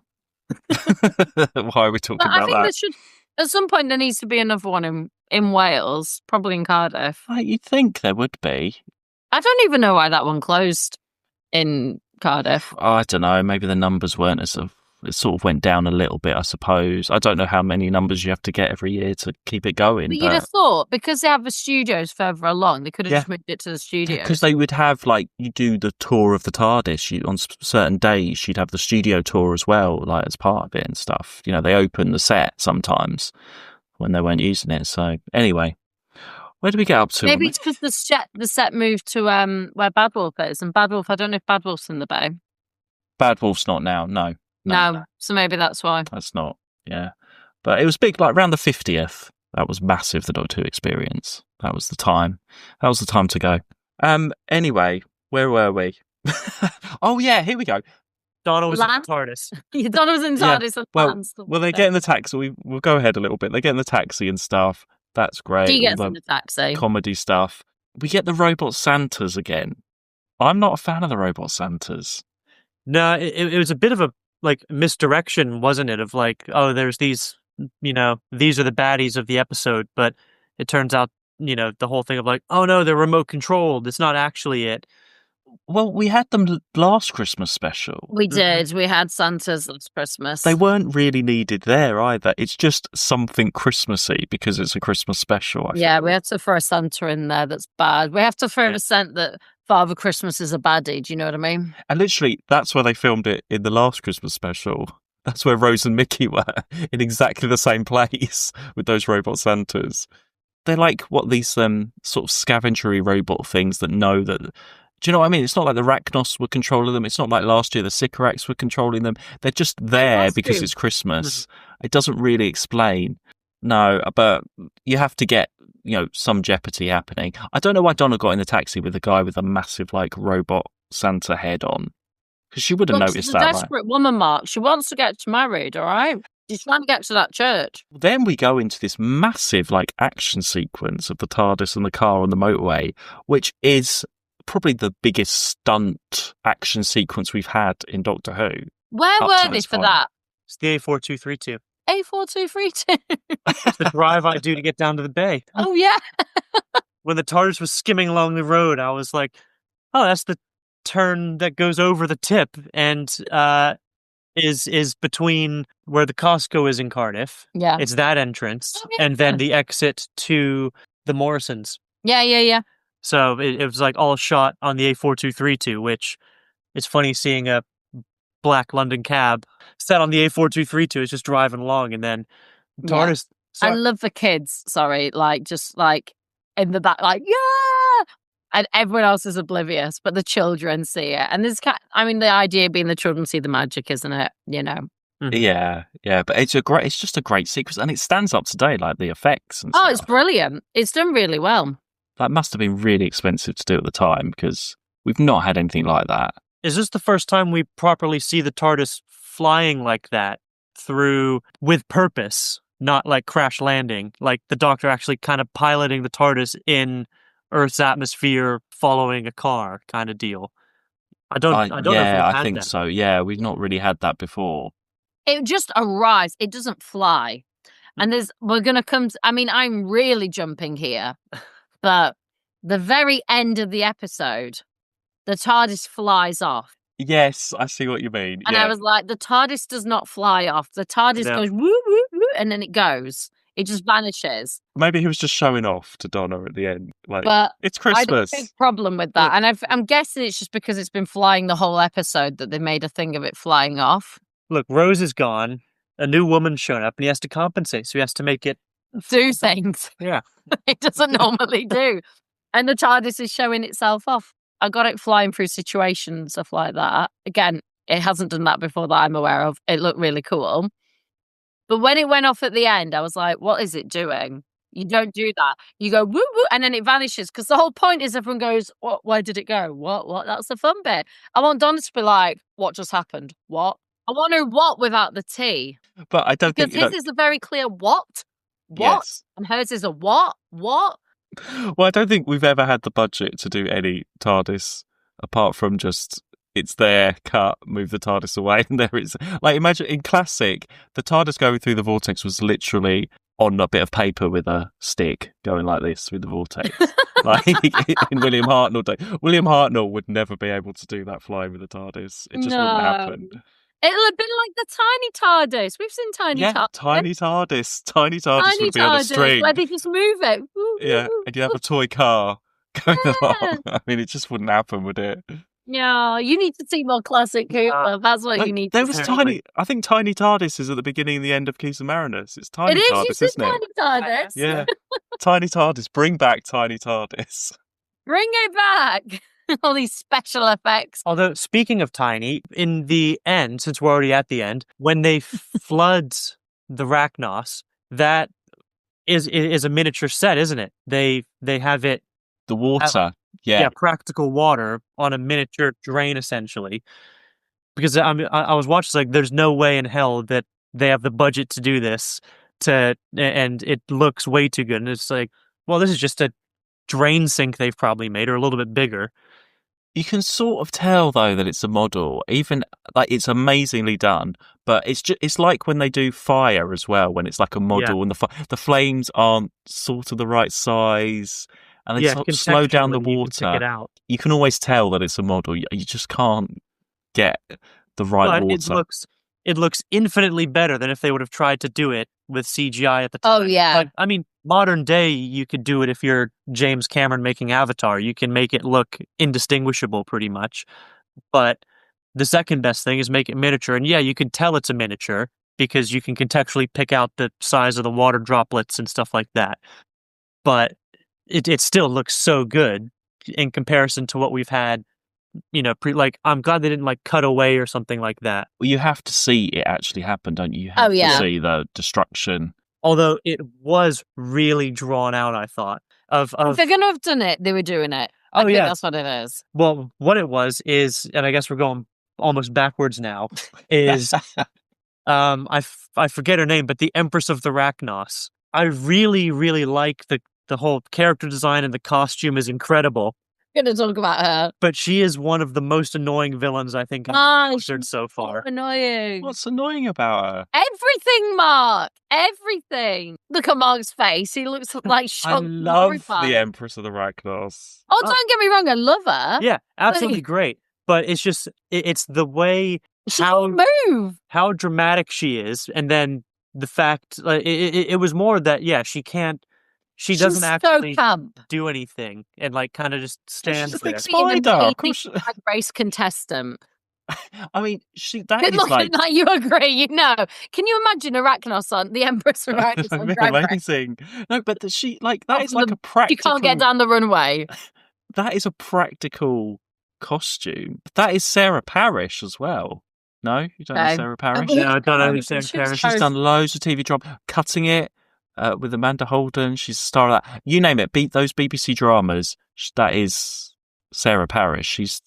Why are we talking But I about think that? there should, at some point, there needs to be another one in Wales, probably in Cardiff. You'd think there would be. I don't even know why that one closed in Cardiff. I don't know. Maybe the numbers weren't as of. It sort of went down a little bit, I suppose. I don't know how many numbers you have to get every year to keep it going. But you'd have thought, because they have the studios further along, they could have Yeah. just moved it to the studios. Because they would have, like, you do the tour of the TARDIS. On certain days, you'd have the studio tour as well, like, as part of it and stuff. You know, they open the set sometimes when they weren't using it. So, anyway, where do we get up to? Maybe it's because the set moved to where Bad Wolf is. And Bad Wolf, I don't know if Bad Wolf's in the bay. Bad Wolf's not now, no. No, so maybe that's why. That's not, yeah. But it was big, like, around the 50th. That was massive, the Doctor Who experience. That was the time. That was the time to go. Anyway, where were we? Oh, yeah, here we go. Donna was in Lan? the TARDIS. Donna was in Yeah, TARDIS and Well, Lan's well, they get in the taxi. We'll go ahead a little bit. They get in the taxi and stuff. That's great. She gets All in the taxi. comedy stuff. We get the robot Santas again. I'm not a fan of the robot Santas. No, it was a bit of a like misdirection, wasn't it? Of like, oh, there's these, these are the baddies of the episode, but it turns out, the whole thing of like, oh no, they're remote controlled. It's not actually it. Well, we had them last Christmas special. We did. We had Santa's last Christmas. They weren't really needed there either. It's just something Christmassy because it's a Christmas special. I Yeah, feel. we had to throw a Santa in there that's bad. We have to throw the scent that Father Christmas is a baddie. Do you know what I mean? And literally, that's where they filmed it in the last Christmas special. That's where Rose and Mickey were, in exactly the same place with those robot Santas. They're like, these sort of scavengery robot things that know that... Do you know what I mean? It's not like the Rachnos were controlling them. It's not like last year the Sycorax were controlling them. They're just there because costume. it's Christmas. It doesn't really explain. No, but you have to get, some jeopardy happening. I don't know why Donna got in the taxi with a guy with a massive, like, robot Santa head on. Because she would have noticed She's that, a right? desperate woman, Mark. She wants to get married, all right? She's trying to get to that church. Then we go into this massive, like, action sequence of the TARDIS and the car on the motorway, which is probably the biggest stunt action sequence we've had in Doctor Who. Where Up were to they this for point. that? It's the A4232. A4232. It's the drive I do to get down to the bay. Oh, yeah. When the TARDIS was skimming along the road, I was like, oh, that's the turn that goes over the tip and is between where the Costco is in Cardiff. Yeah. It's that entrance. Oh, yeah. And then the exit to the Morrisons. Yeah. So it was like all shot on the A4232, which it's funny seeing a black London cab set on the A4232. It's just driving along, and then TARDIS. I love the kids, just in the back, yeah! And everyone else is oblivious, but the children see it. And the idea being the children see the magic, isn't it? Yeah, but it's just a great sequence, and it stands up today, like the effects and Oh, stuff. it's brilliant. It's done really well. That must have been really expensive to do at the time because we've not had anything like that. Is this the first time we properly see the TARDIS flying like that through with purpose, not like crash landing. Like the Doctor actually kind of piloting the TARDIS in Earth's atmosphere, following a car kind of deal. I don't know if we've had think that. so. Yeah, we've not really had that before. It just arrives. It doesn't fly. And we're going to come to, I mean, I'm really jumping here, but the very end of the episode, the TARDIS flies off. Yes, I see what you mean. And I was like, the TARDIS does not fly off. The TARDIS goes woo, woo, woo, and then it goes. It just vanishes. Maybe he was just showing off to Donna at the end. Like, but it's Christmas. I have a big problem with that. And I'm guessing it's just because it's been flying the whole episode that they made a thing of it flying off. Look, Rose is gone. A new woman's shown up, and he has to compensate. So he has to make it do things. Yeah. It doesn't normally do. And the TARDIS is showing itself off. I got it flying through situations, stuff like that. Again, it hasn't done that before that I'm aware of. It looked really cool. But when it went off at the end, I was like, what is it doing? You don't do that. You go, woo, woo, and then it vanishes. Because the whole point is everyone goes, what? Where did it go? What? That's the fun bit. I want Donna to be like, what just happened? What? I want her what without the T. But I don't think... Because his is a very clear what? What? Yes. And hers is a what? What? Well, I don't think we've ever had the budget to do any TARDIS apart from just it's there, cut, move the TARDIS away, and there it's like imagine in classic, the TARDIS going through the vortex was literally on a bit of paper with a stick going like this through the vortex. Like in William Hartnell William Hartnell would never be able to do that flying with the TARDIS. It just wouldn't happen. It'll have been like the tiny TARDIS. We've seen tiny TARDIS. Tiny TARDIS would be on a string. Where they just move it. Yeah, and you have a toy car going along. I mean, it just wouldn't happen, would it? Yeah, you need to see more classic Cooper. That's what you need to see. see. I think Tiny TARDIS is at the beginning and the end of Keys and Mariners. It's Tiny TARDIS, isn't it? Tiny TARDIS. Yeah. Tiny TARDIS. Bring back Tiny TARDIS. Bring it back. All these special effects. Although, speaking of tiny, in the end, since we're already at the end, when they flood the Rachnos, that is a miniature set, isn't it? They have it... The water. Yeah, practical water on a miniature drain, essentially. Because I was watching, like, there's no way in hell that they have the budget to do this, and it looks way too good. And it's like, well, this is just a drain sink they've probably made, or a little bit bigger. You can sort of tell though that it's a model, even like it's amazingly done. But it's like when they do fire as well, when it's like a model and the flames aren't sort of the right size, and they sort of slow down the water. You can always tell that it's a model. You just can't get the right water. It looks infinitely better than if they would have tried to do it with CGI at the time. Oh, yeah. Like, I mean, modern day, you could do it if you're James Cameron making Avatar. You can make it look indistinguishable pretty much. But the second best thing is make it miniature. And yeah, you can tell it's a miniature because you can contextually pick out the size of the water droplets and stuff like that. But it still looks so good in comparison to what we've had. You know, I'm glad they didn't like cut away or something like that. Well, you have to see it actually happen, don't you? You have to see the destruction. Although it was really drawn out, I thought. If they're going to have done it, they were doing it. I think that's what it is. Well, what it was is, and I guess we're going almost backwards now, is I forget her name, but the Empress of the Rachnos. I really, really like the whole character design, and the costume is incredible. Going to talk about her. But she is one of the most annoying villains I think I've considered so far. Annoying. What's annoying about her? Everything, Mark. Everything. Look at Mark's face. He looks like shocked. I love the Empress of the Rachnos. Oh, don't get me wrong. I love her. Yeah, absolutely great. But it's just, it's the way how dramatic she is. And then the fact, it was more that, She's doesn't actually do anything and like kind of just stands there. Spider, race contestant. I mean, like you agree, you know. Can you imagine Arachnos on the Empress of Arachnos on Drag Race? Amazing. No, but that is like a practical. You can't get down the runway. That is a practical costume. That is Sarah Parish as well. No, you don't know Sarah Parish. No, I don't know Sarah Parish. She's done loads of TV drama, Cutting It. With Amanda Holden, she's a star of that. You name it, those BBC dramas. That is Sarah Parrish.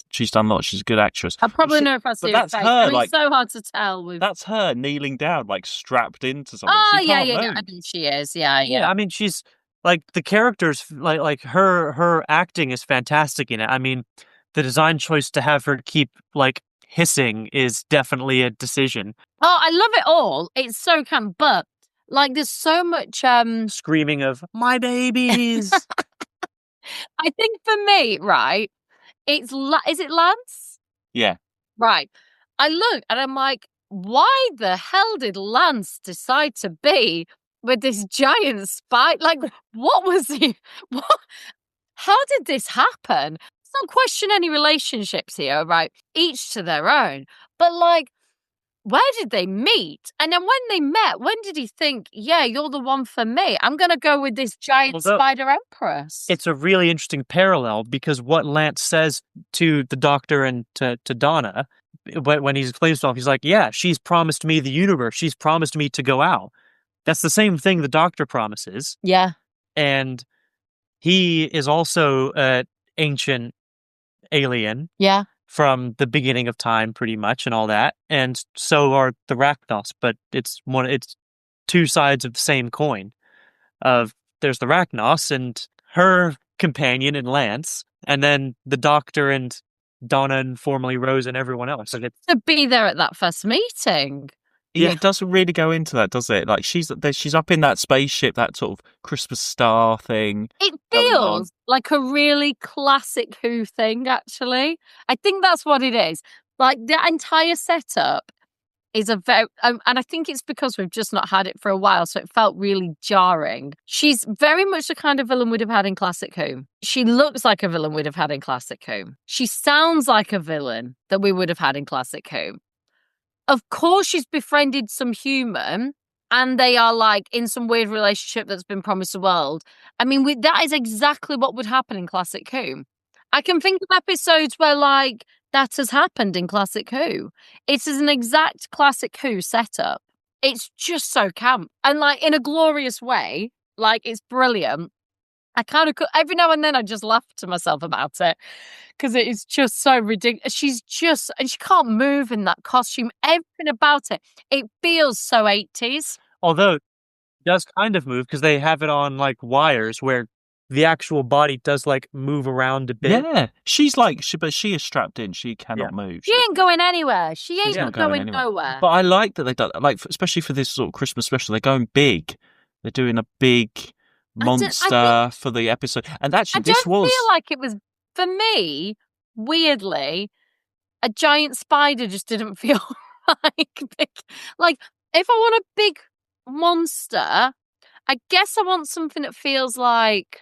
She's done lots. She's a good actress. I probably know if I see but her that's face. her, I mean, like- it's so hard to tell. That's her kneeling down, like strapped into something. Oh, She yeah. can't I move. mean, she is. Yeah. Yeah, I mean, she's like the characters, like her acting is fantastic in it. I mean, the design choice to have her keep like hissing is definitely a decision. Oh, I love it all. It's so camp, but like, there's so much. Screaming of my babies. I think for me, right, is it Lance? Yeah. Right. I look and I'm like, why the hell did Lance decide to be with this giant spike? Like, what was he? What? How did this happen? Let's not question any relationships here, right? Each to their own. But like, where did they meet? And then when they met, when did he think, yeah, you're the one for me? I'm going to go with this giant Although- spider empress. It's a really interesting parallel because what Lance says to the Doctor and to Donna when he explains to him, he's like, yeah, she's promised me the universe. She's promised me to go out. That's the same thing the Doctor promises. Yeah. And he is also an ancient alien Yeah. from the beginning of time, pretty much, and all that. And so are the Rachnos, but it's two sides of the same coin. There's the Rachnos and her companion and Lance, and then the Doctor and Donna and formerly Rose and everyone else. And To be there at that first meeting. Yeah, Yeah. it doesn't really go into that, does it? Like she's up in that spaceship, that sort of Christmas star thing. It Going on. feels like a really classic Who thing, actually. I think that's what it is. Like, the entire setup is a very... and I think it's because we've just not had it for a while, so it felt really jarring. She's very much the kind of villain we'd have had in Classic Who. She looks like a villain we'd have had in Classic Who. She sounds like a villain that we would have had in Classic Who. Of course, she's befriended some human, and they are like in some weird relationship that's been promised the world. I mean, that is exactly what would happen in Classic Who. I can think of episodes where like that has happened in Classic Who. It is an exact Classic Who setup. It's just so camp and like in a glorious way. Like, it's brilliant. I kind of every now and then I just laugh to myself about it because it is just so ridiculous. And she can't move in that costume. Everything about it feels so 80s. although it does kind of move because they have it on like wires where the actual body does like move around a bit. Yeah, she's like, but she is strapped in. She cannot move. She ain't going anywhere. She ain't not going anywhere. nowhere. But I like that they've done, like, especially for this sort of Christmas special, they're going big. They're doing a big monster for the episode. And actually, I this don't was. feel like it was, for me, weirdly, a giant spider just didn't feel big. Like, if I want a big monster, I guess I want something that feels like...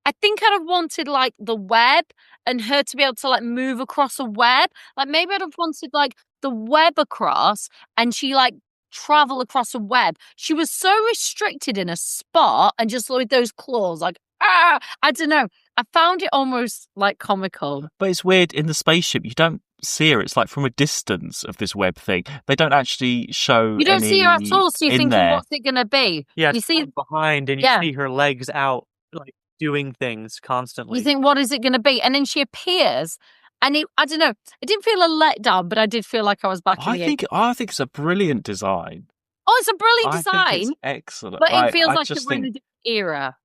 I think I'd have wanted, like, the web and her to be able to, like, move across a web. Like, maybe I'd have wanted, like, the web across and she, like, travel across a web. She was so restricted in a spot and just with those claws, like, I don't know. I found it almost, like, comical. But it's weird, in the spaceship, you don't see her. It's like from a distance of this web thing. They don't actually show You don't see her at all, so you're in thinking, there. what's it going to be? Yeah, You it's see, from behind and you Yeah. see her legs out, like doing things constantly. you think, what is it going to be? And then she appears, and I don't know. It didn't feel a letdown, but I did feel like I was back in the 80s. I think it's a brilliant design. Oh, it's a brilliant I design, think it's excellent. but I it feels like just we're in a think, different era.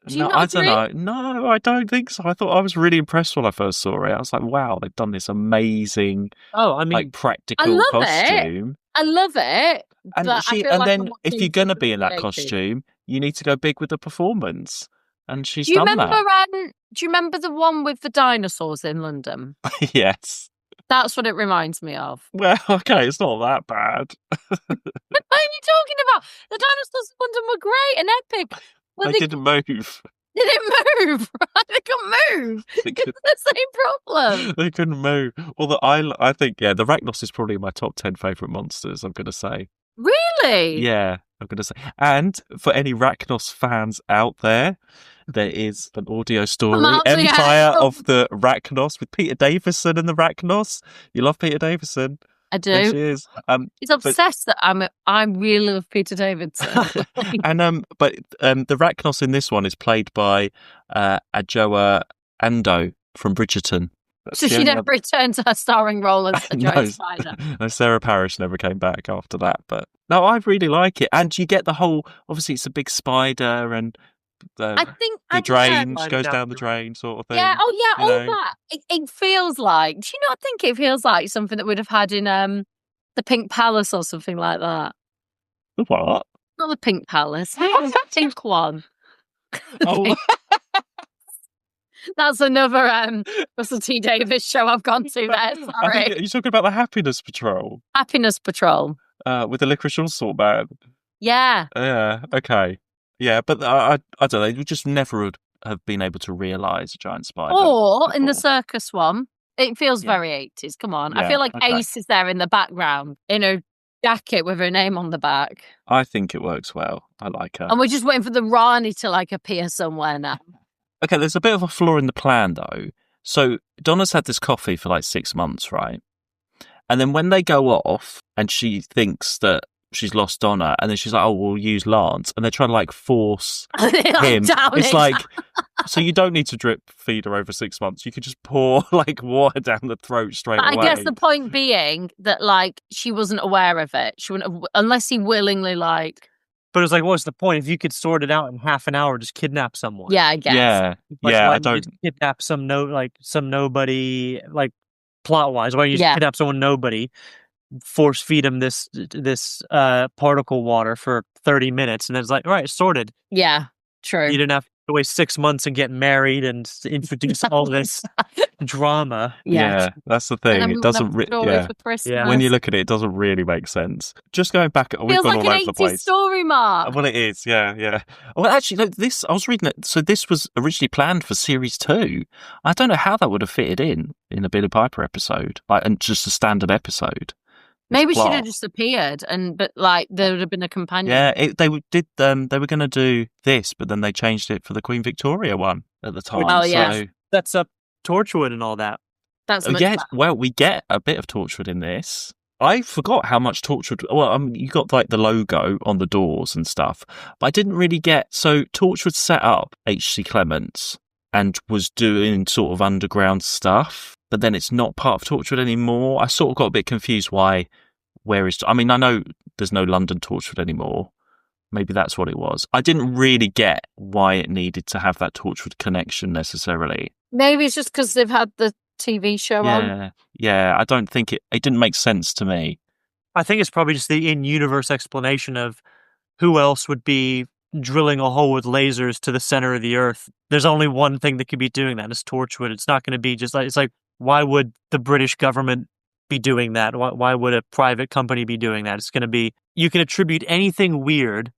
Do you no, not I don't agree? know. No, I don't think so. I thought I was really impressed when I first saw it. I was like, wow, they've done this amazing, Oh, I mean, like, practical love it. costume. I love it. And but I she, feel and like I'm then if watching you're gonna something be in that from the 80s. costume, you need to go big with the performance. And she's Do you done remember? that. Do you remember the one with the dinosaurs in London? Yes. That's what it reminds me of. Well, okay, it's not that bad. What are you talking about? The dinosaurs in London were great and epic. Well, They didn't move. They didn't move, right? They couldn't move. They It's couldn't, the same problem. they couldn't move. Well, I think, yeah, the Rachnos is probably my top 10 favourite monsters, I'm going to say. Really? Yeah, I'm going to say. And for any Rachnos fans out there, there is an audio story, out to the Empire hell. of the Rachnos, with Peter Davison and the Rachnos. You love Peter Davison. I There do. she is. He's obsessed that I really love Peter Davidson. And but the Rachnos in this one is played by Adjoa Ando, from Bridgerton. That's So the she only never returned to her starring role as a No, giant spider. no, Sarah Parish never came back after that. But no, I really like it. And you get the whole, obviously it's a big spider and I the, think the I drain Slide goes down down the the drain sort of thing. Yeah, oh yeah, you all know. that. It feels like, do you not think it feels like something that we'd have had in the Pink Palace or something like that? The what? Not the Pink Palace, Pink one. Oh, That's another Russell T Davies show I've gone to there. I Sorry. think you're talking about the Happiness Patrol Happiness Patrol. with the Licorice all sort man. Yeah. Yeah, okay. Yeah, but I don't know. We just never would have been able to realise a giant spider. Or in the before. circus one. It feels Yeah. very 80s. Come on. I Yeah, feel like okay. Ace is there in the background in a jacket with her name on the back. I think it works well. I like her. And we're just waiting for the Rani to like appear somewhere now. Okay, there's a bit of a flaw in the plan, though. So Donna's had this coffee for like 6 months, right? And then when they go off and she thinks that she's lost Donna, and then she's like, oh, we'll use Lance. And they're trying to like force him. It's like, so you don't need to drip feed her over 6 months. You could just pour like water down the throat straight But away. I guess the point being that like she wasn't aware of it. She wouldn't have, unless he willingly like. But it was like, what's the point? If you could sort it out in half an hour, just kidnap someone. Yeah, I guess. Yeah, Like, yeah, why I don't you don't. just kidnap some nobody, like plot wise. Why don't you just Yeah. kidnap someone nobody, force feed him this particle water for 30 minutes, and then it's like, all right, sorted. Yeah, true. You didn't have to wait 6 months and get married and introduce all this drama. Yeah, that's the thing. And It doesn't. Yeah. For Christmas. Yeah. When you look at it, it doesn't really make sense. Just going back, we've feels gone like all an over the 80s place. story, Mark. Well, it is, yeah. Well, actually, no, this I was reading it. So this was originally planned for series 2. I don't know how that would have fitted in a Billy Piper episode, like, and just a standard episode. Maybe she'd plot. have just appeared, but like there would have been a companion. Yeah, they were going to do this, but then they changed it for the Queen Victoria one at the time. Oh, yeah. So, Sets up Torchwood and all that. That's oh, much yeah. better. Well, we get a bit of Torchwood in this. I forgot how much Torchwood. Well, you got like the logo on the doors and stuff, but I didn't really get. So Torchwood set up H.C. Clements and was doing sort of underground stuff, but then it's not part of Torchwood anymore. I sort of got a bit confused why. Where is? I mean, I know there's no London Torchwood anymore. Maybe that's what it was. I didn't really get why it needed to have that Torchwood connection necessarily. Maybe it's just because they've had the TV show on. Yeah. I don't think it didn't make sense to me. I think it's probably just the in-universe explanation of who else would be drilling a hole with lasers to the center of the Earth. There's only one thing that could be doing that. It's Torchwood. It's not going to be just like, it's like, why would the British government be doing that? Why would a private company be doing that? It's going to be, you can attribute anything weird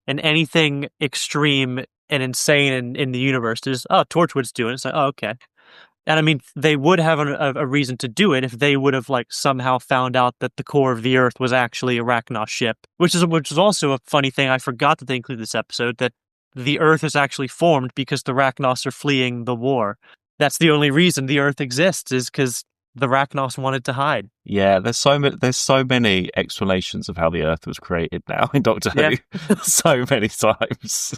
and anything extreme and insane in the universe to just, oh, Torchwood's doing it. It's like, oh, okay. And I mean, they would have a reason to do it if they would have like somehow found out that the core of the Earth was actually a Rachnos ship, which is also a funny thing. I forgot that they included this episode, that the Earth is actually formed because the Rachnos are fleeing the war. That's the only reason the Earth exists, is because the Rachnos wanted to hide. Yeah, there's so many explanations of how the Earth was created now in Doctor Who. So many times.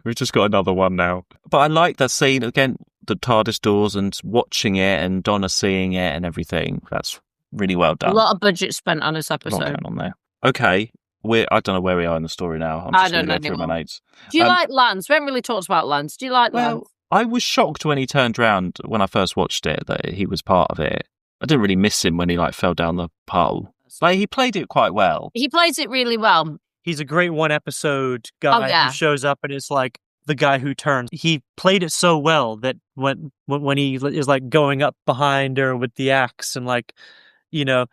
We've just got another one now. But I like that scene again, the TARDIS doors and watching it and Donna seeing it and everything. That's really well done. A lot of budget spent on this A lot episode. going on there. Okay, I don't know where we are in the story now. I'm I just don't going to know go through my anymore. notes. Do you like Lance? We haven't really talked about Lance. Do you like Lance? Well, I was shocked when he turned around when I first watched it that he was part of it. I didn't really miss him when he like fell down the pole. Like he played it quite well. He plays it really well. He's a great one episode guy who shows up and is like the guy who turns. He played it so well that when he is like going up behind her with the axe and like, you know,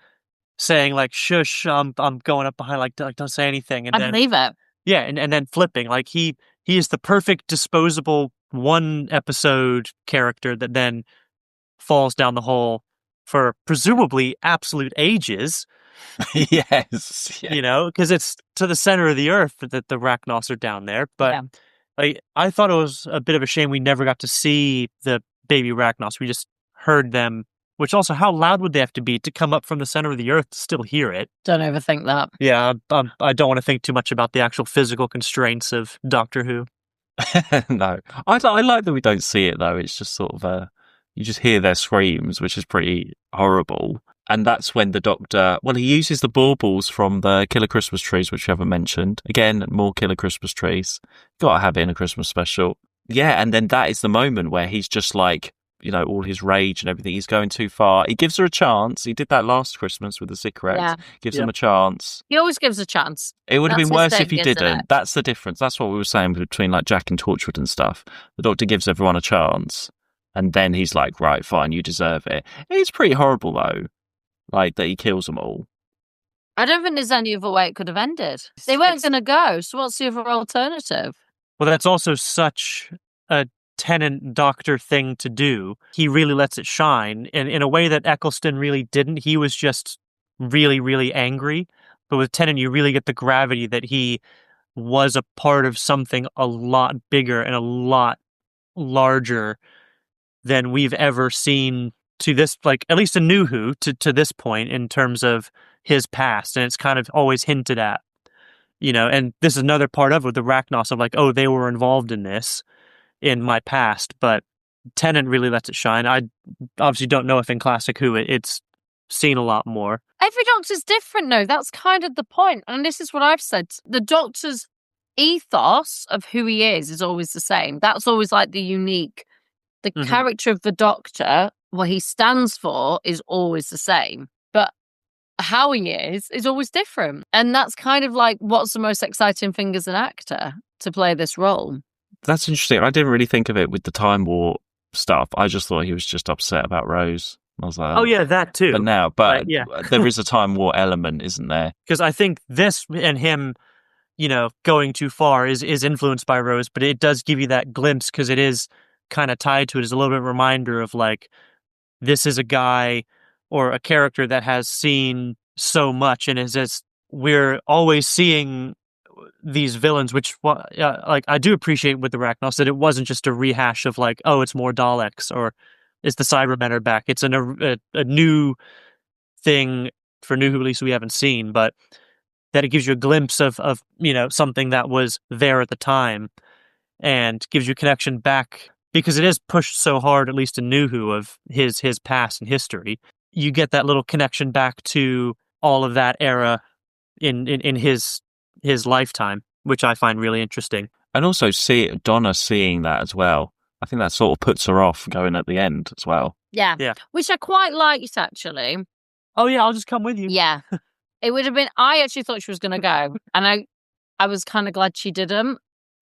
saying like, shush, I'm going up behind, like don't say anything. And I believe it. Yeah, and then flipping. Like he is the perfect disposable one episode character that then falls down the hole for presumably absolute ages. Yes. Yeah. You know, because it's to the center of the Earth that the Rachnos are down there. But I thought it was a bit of a shame we never got to see the baby Rachnos. We just heard them, which also, how loud would they have to be to come up from the center of the Earth to still hear it? Don't overthink that. Yeah, I don't want to think too much about the actual physical constraints of Doctor Who. No, I like that we don't see it though. It's just sort of You just hear their screams, which is pretty horrible. And that's when the Doctor, well, he uses the baubles from the Killer Christmas trees, which we haven't mentioned. Again, more Killer Christmas trees. Gotta have it in a Christmas special. Yeah, and then that is the moment where he's just like, you know, all his rage and everything. He's going too far. He gives her a chance. He did that last Christmas with the cigarettes. Yeah. Gives him a chance. He always gives a chance. It would have That's been worse his if he thing, isn't didn't. it? That's the difference. That's what we were saying between like Jack and Torchwood and stuff. The Doctor gives everyone a chance, and then he's like, right, fine, you deserve it. It's pretty horrible, though, like that he kills them all. I don't think there's any other way it could have ended. They weren't going to go, so what's the other alternative? Well, that's also such a Tennant Doctor thing to do. He really lets it shine in a way that Eccleston really didn't. He was just really, really angry. But with Tennant, you really get the gravity that he was a part of something a lot bigger and a lot larger than we've ever seen to this, like, at least in New Who, to this point in terms of his past. And it's kind of always hinted at, you know, and this is another part of it with the Rachnos of like, oh, they were involved in this in my past, but Tennant really lets it shine. I obviously don't know if in Classic Who it's seen a lot more. Every Doctor's different, though. That's kind of the point. And this is what I've said. The Doctor's ethos of who he is always the same. That's always like the unique. The character of the Doctor, what he stands for, is always the same. But how he is always different. And that's kind of like what's the most exciting thing as an actor to play this role. That's interesting. I didn't really think of it with the Time War stuff. I just thought he was just upset about Rose. I was like, oh yeah, that too. But yeah. There is a Time War element, isn't there? Because I think this and him, you know, going too far is influenced by Rose, but it does give you that glimpse because it is kind of tied to it as a little bit of a reminder of like, this is a guy or a character that has seen so much and is as we're always seeing these villains, which like I do appreciate with the Rachnos that it wasn't just a rehash of like, oh, it's more Daleks or it's the Cybermen are back. It's a new thing for New Who, at least we haven't seen, but that it gives you a glimpse of you know, something that was there at the time and gives you a connection back because it is pushed so hard, at least in New Who, of his past and history. You get that little connection back to all of that era in his lifetime, which I find really interesting. And also Donna seeing that as well. I think that sort of puts her off going at the end as well. Yeah. Which I quite liked, actually. Oh yeah, I'll just come with you. Yeah. It would have been, I actually thought she was going to go. And I was kind of glad she didn't.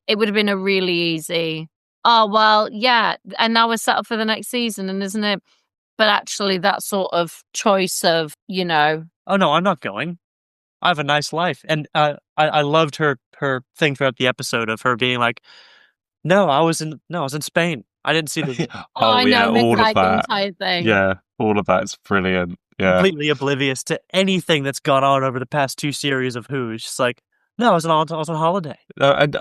It would have been a really easy, oh, well, yeah. And now we're set up for the next season, and isn't it? But actually that sort of choice of, you know. Oh no, I'm not going. I have a nice life. And I loved her thing throughout the episode of her being like, I was in Spain. I didn't see the I know, all of like the that. entire thing. Yeah, all of that's brilliant. Yeah. Completely oblivious to anything that's gone on over the past 2 series of Who. It's just like, no, I was on holiday. And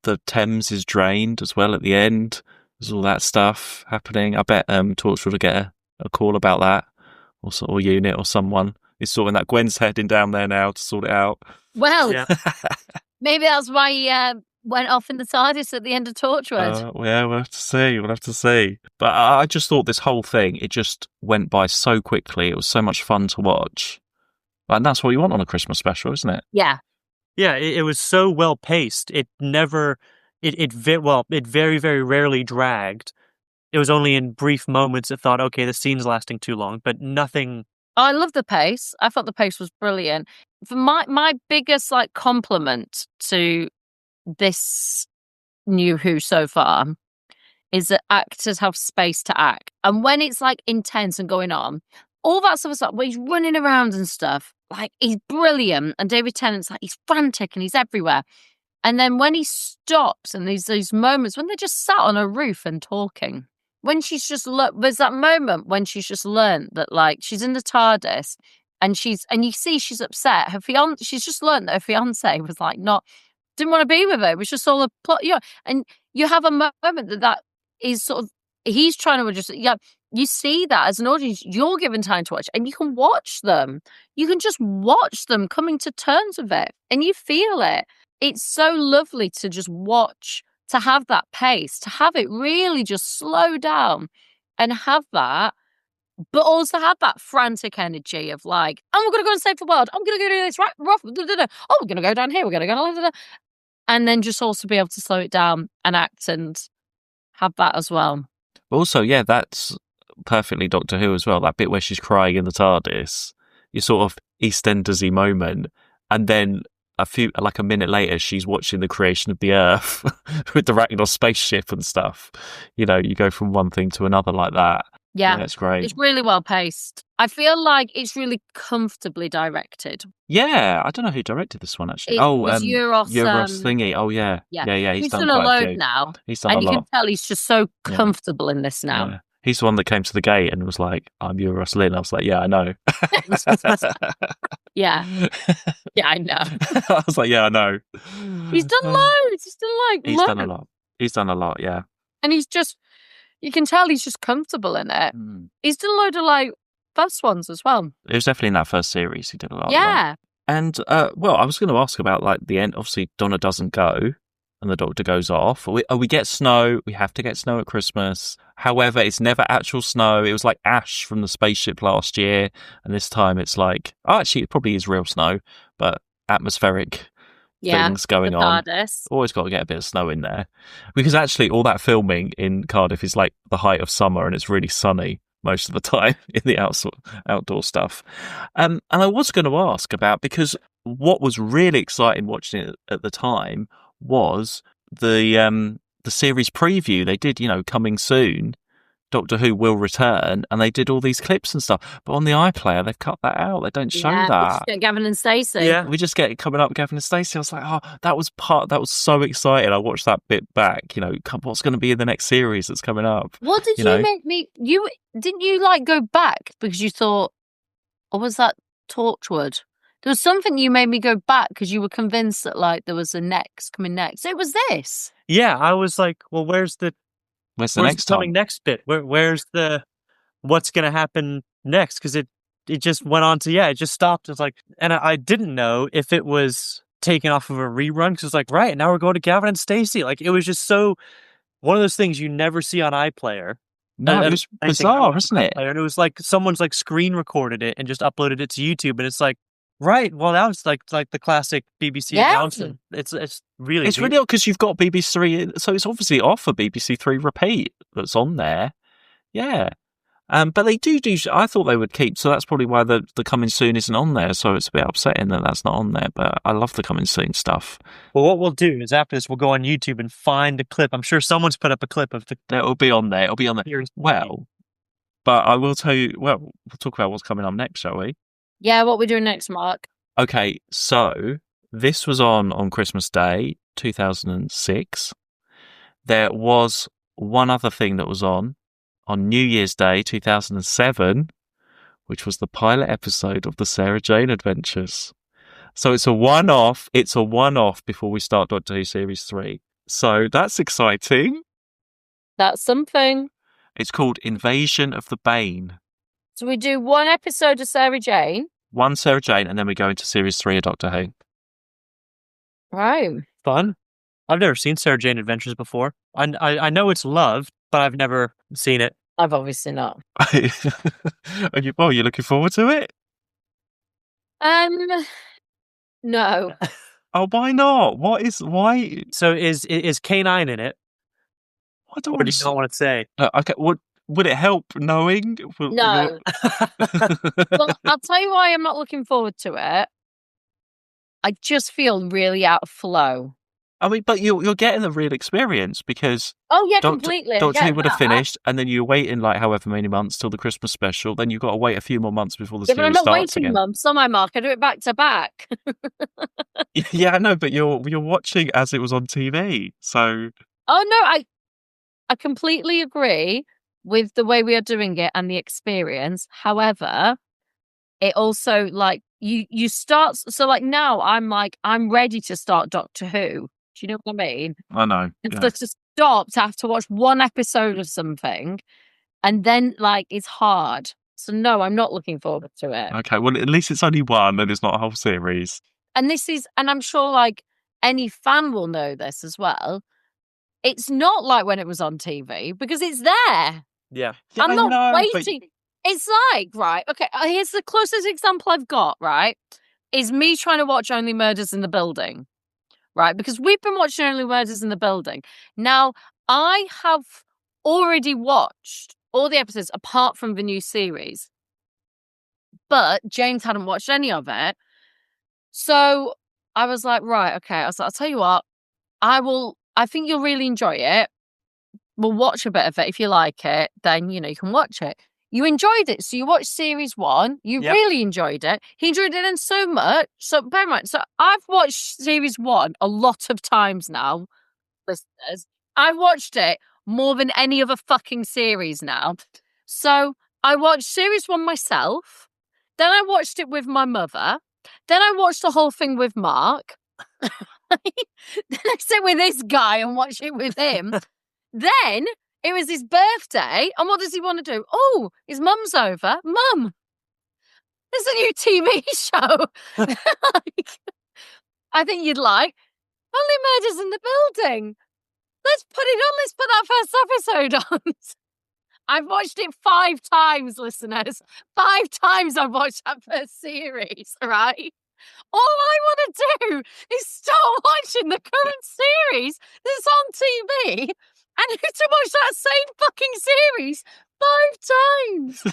the Thames is drained as well at the end. There's all that stuff happening. I bet Torchwood will get a call about that, or Unit or someone. He's sorting that. Gwen's heading down there now to sort it out. Well, yeah. Maybe that's why he went off in the TARDIS at the end of Torchwood. Yeah, we'll have to see. But I just thought this whole thing, it just went by so quickly. It was so much fun to watch. And that's what you want on a Christmas special, isn't it? Yeah. Yeah, it was so well paced. It never, it very, very rarely dragged. It was only in brief moments it thought, okay, the scene's lasting too long, but nothing. Oh, I love the pace. I thought the pace was brilliant. For my biggest like compliment to this New Who so far is that actors have space to act. And when it's like intense and going on, all that stuff is like where he's running around and stuff, like he's brilliant. And David Tennant's like, he's frantic and he's everywhere. And then when he stops and there's these moments when they're just sat on a roof and talking, when she's just there's that moment when she's just learned that like she's in the TARDIS and you see she's upset. She's just learned that her fiance was like didn't want to be with her. It was just all a plot, and you have a moment that is sort of he's trying to just you see that as an audience, you're given time to watch, and you can watch them. You can just watch them coming to terms with it, and you feel it. It's so lovely to just watch. To have that pace, to have it really just slow down and have that, but also have that frantic energy of like, oh, we're going to go and save the world. I'm going to go do this, right? Oh, we're going to go down here. We're going to go. And then just also be able to slow it down and act and have that as well. Also, yeah, that's perfectly Doctor Who as well. That bit where she's crying in the TARDIS, your sort of EastEnders-y moment, and then a minute later, she's watching the creation of the Earth with the Ragnar spaceship and stuff. You know, you go from one thing to another like that. Yeah, it's great. It's really well paced. I feel like it's really comfortably directed. Yeah, I don't know who directed this one actually. It was Euros thingy. Oh yeah. He's done a quite a load few. now. He's done a lot. And you can tell he's just so comfortable in this now. Yeah. He's the one that came to the gate and was like, "I'm Euros Lynn." I was like, "Yeah, I know." Yeah, I know. I was like, "Yeah, I know." He's done loads. He's done a lot. He's done a lot. Yeah. And you can tell he's just comfortable in it. He's done a load of like first ones as well. It was definitely in that first series. He did a lot. Yeah. And well, I was going to ask about like the end. Obviously, Donna doesn't go, and the Doctor goes off. We get snow. We have to get snow at Christmas. However, it's never actual snow. It was like ash from the spaceship last year, and this time it's like, actually, it probably is real snow, but atmospheric things going on. TARDIS. Always got to get a bit of snow in there, because actually, all that filming in Cardiff is like the height of summer, and it's really sunny most of the time in the outdoor stuff. And I was going to ask about, because what was really exciting watching it at the time was the series preview they did, coming soon, Doctor Who will return, and they did all these clips and stuff. But on the iPlayer, they've cut that out. They don't show that. We just get Gavin and Stacey. Yeah, we just get it coming up, Gavin and Stacey. I was like, that was so exciting. I watched that bit back. What's going to be in the next series that's coming up? What did you make me? Didn't you like go back because you thought, or was that Torchwood? There was something you made me go back because you were convinced that like there was a next coming next. It was this. Yeah, I was like, well, where's the next coming next bit? Where's the what's going to happen next? Because it just went on to it just stopped. It's like, and I didn't know if it was taken off of a rerun because it's like, right now we're going to Gavin and Stacey. Like it was just so one of those things you never see on iPlayer. No, it was bizarre, isn't it? And it was like someone's like screen recorded it and just uploaded it to YouTube, and it's like, right, well that was like the classic BBC announcement. It's really it's really odd because you've got BBC Three, so it's obviously off a BBC Three repeat that's on there. Yeah. But they do. I thought they would keep, so that's probably why the coming soon isn't on there. So it's a bit upsetting that that's not on there. But I love the coming soon stuff. Well, what we'll do is after this, we'll go on YouTube and find a clip. I'm sure someone's put up a clip of the. It'll be on there. It'll be on there. Well, but I will tell you. Well, we'll talk about what's coming up next, shall we? Yeah, what we're doing next, Mark. Okay, so this was on Christmas Day, 2006. There was one other thing that was on New Year's Day 2007, which was the pilot episode of the Sarah Jane Adventures. So it's a one-off before we start Doctor Who Series 3. So that's exciting. That's something. It's called Invasion of the Bane. So we do one episode of Sarah Jane. One Sarah Jane, and then we go into Series 3 of Doctor Who. Right. Fun. I've never seen Sarah Jane Adventures before. I know it's loved, but I've never seen it. I've obviously not. Are you looking forward to it? No. Oh, why not? Why? So is K9 in it? I don't or do you not want to say? Okay, would it help knowing? No. Well, I'll tell you why I'm not looking forward to it. I just feel really out of flow. I mean, but you're getting the real experience because completely. Doctor Who would have finished, and then you're waiting like however many months till the Christmas special. Then you've got to wait a few more months before the series starts again. But I'm not waiting months, am I, Mark? I do it back to back. Yeah, I know, but you're watching as it was on TV, so. Oh no, I completely agree with the way we are doing it and the experience. However, it also like you start. So like now, I'm ready to start Doctor Who. Do you know what I mean? I know. And so to stop to have to watch one episode of something, and then like it's hard. So no, I'm not looking forward to it. Okay, well at least it's only one, and it's not a whole series. And I'm sure like any fan will know this as well. It's not like when it was on TV because it's there. Yeah. I'm I not know, but- waiting. It's like, right, okay, here's the closest example I've got, right, is me trying to watch Only Murders in the Building, right? Because we've been watching Only Murders in the Building. Now, I have already watched all the episodes apart from the new series, but James hadn't watched any of it. So I was like, right, okay. I was like, I'll tell you what, I think you'll really enjoy it. We'll watch a bit of it. If you like it, then, you can watch it. You enjoyed it. So you watched series 1. You Yep. really enjoyed it. He enjoyed it in so much. So bear in mind, so I've watched series 1 a lot of times now, listeners. I've watched it more than any other fucking series now. So I watched series 1 myself. Then I watched it with my mother. Then I watched the whole thing with Mark. Then I sit with this guy and watch it with him. Then it was his birthday, and what does he want to do? Oh, his mum's over. Mum, there's a new TV show. I think you'd like Only Murders in the Building. Let's put it on. Let's put that first episode on. I've watched it 5 times, listeners. 5 times I've watched that first series, right? All I want to do is start watching the current series that's on TV and to watch that same fucking series 5 times.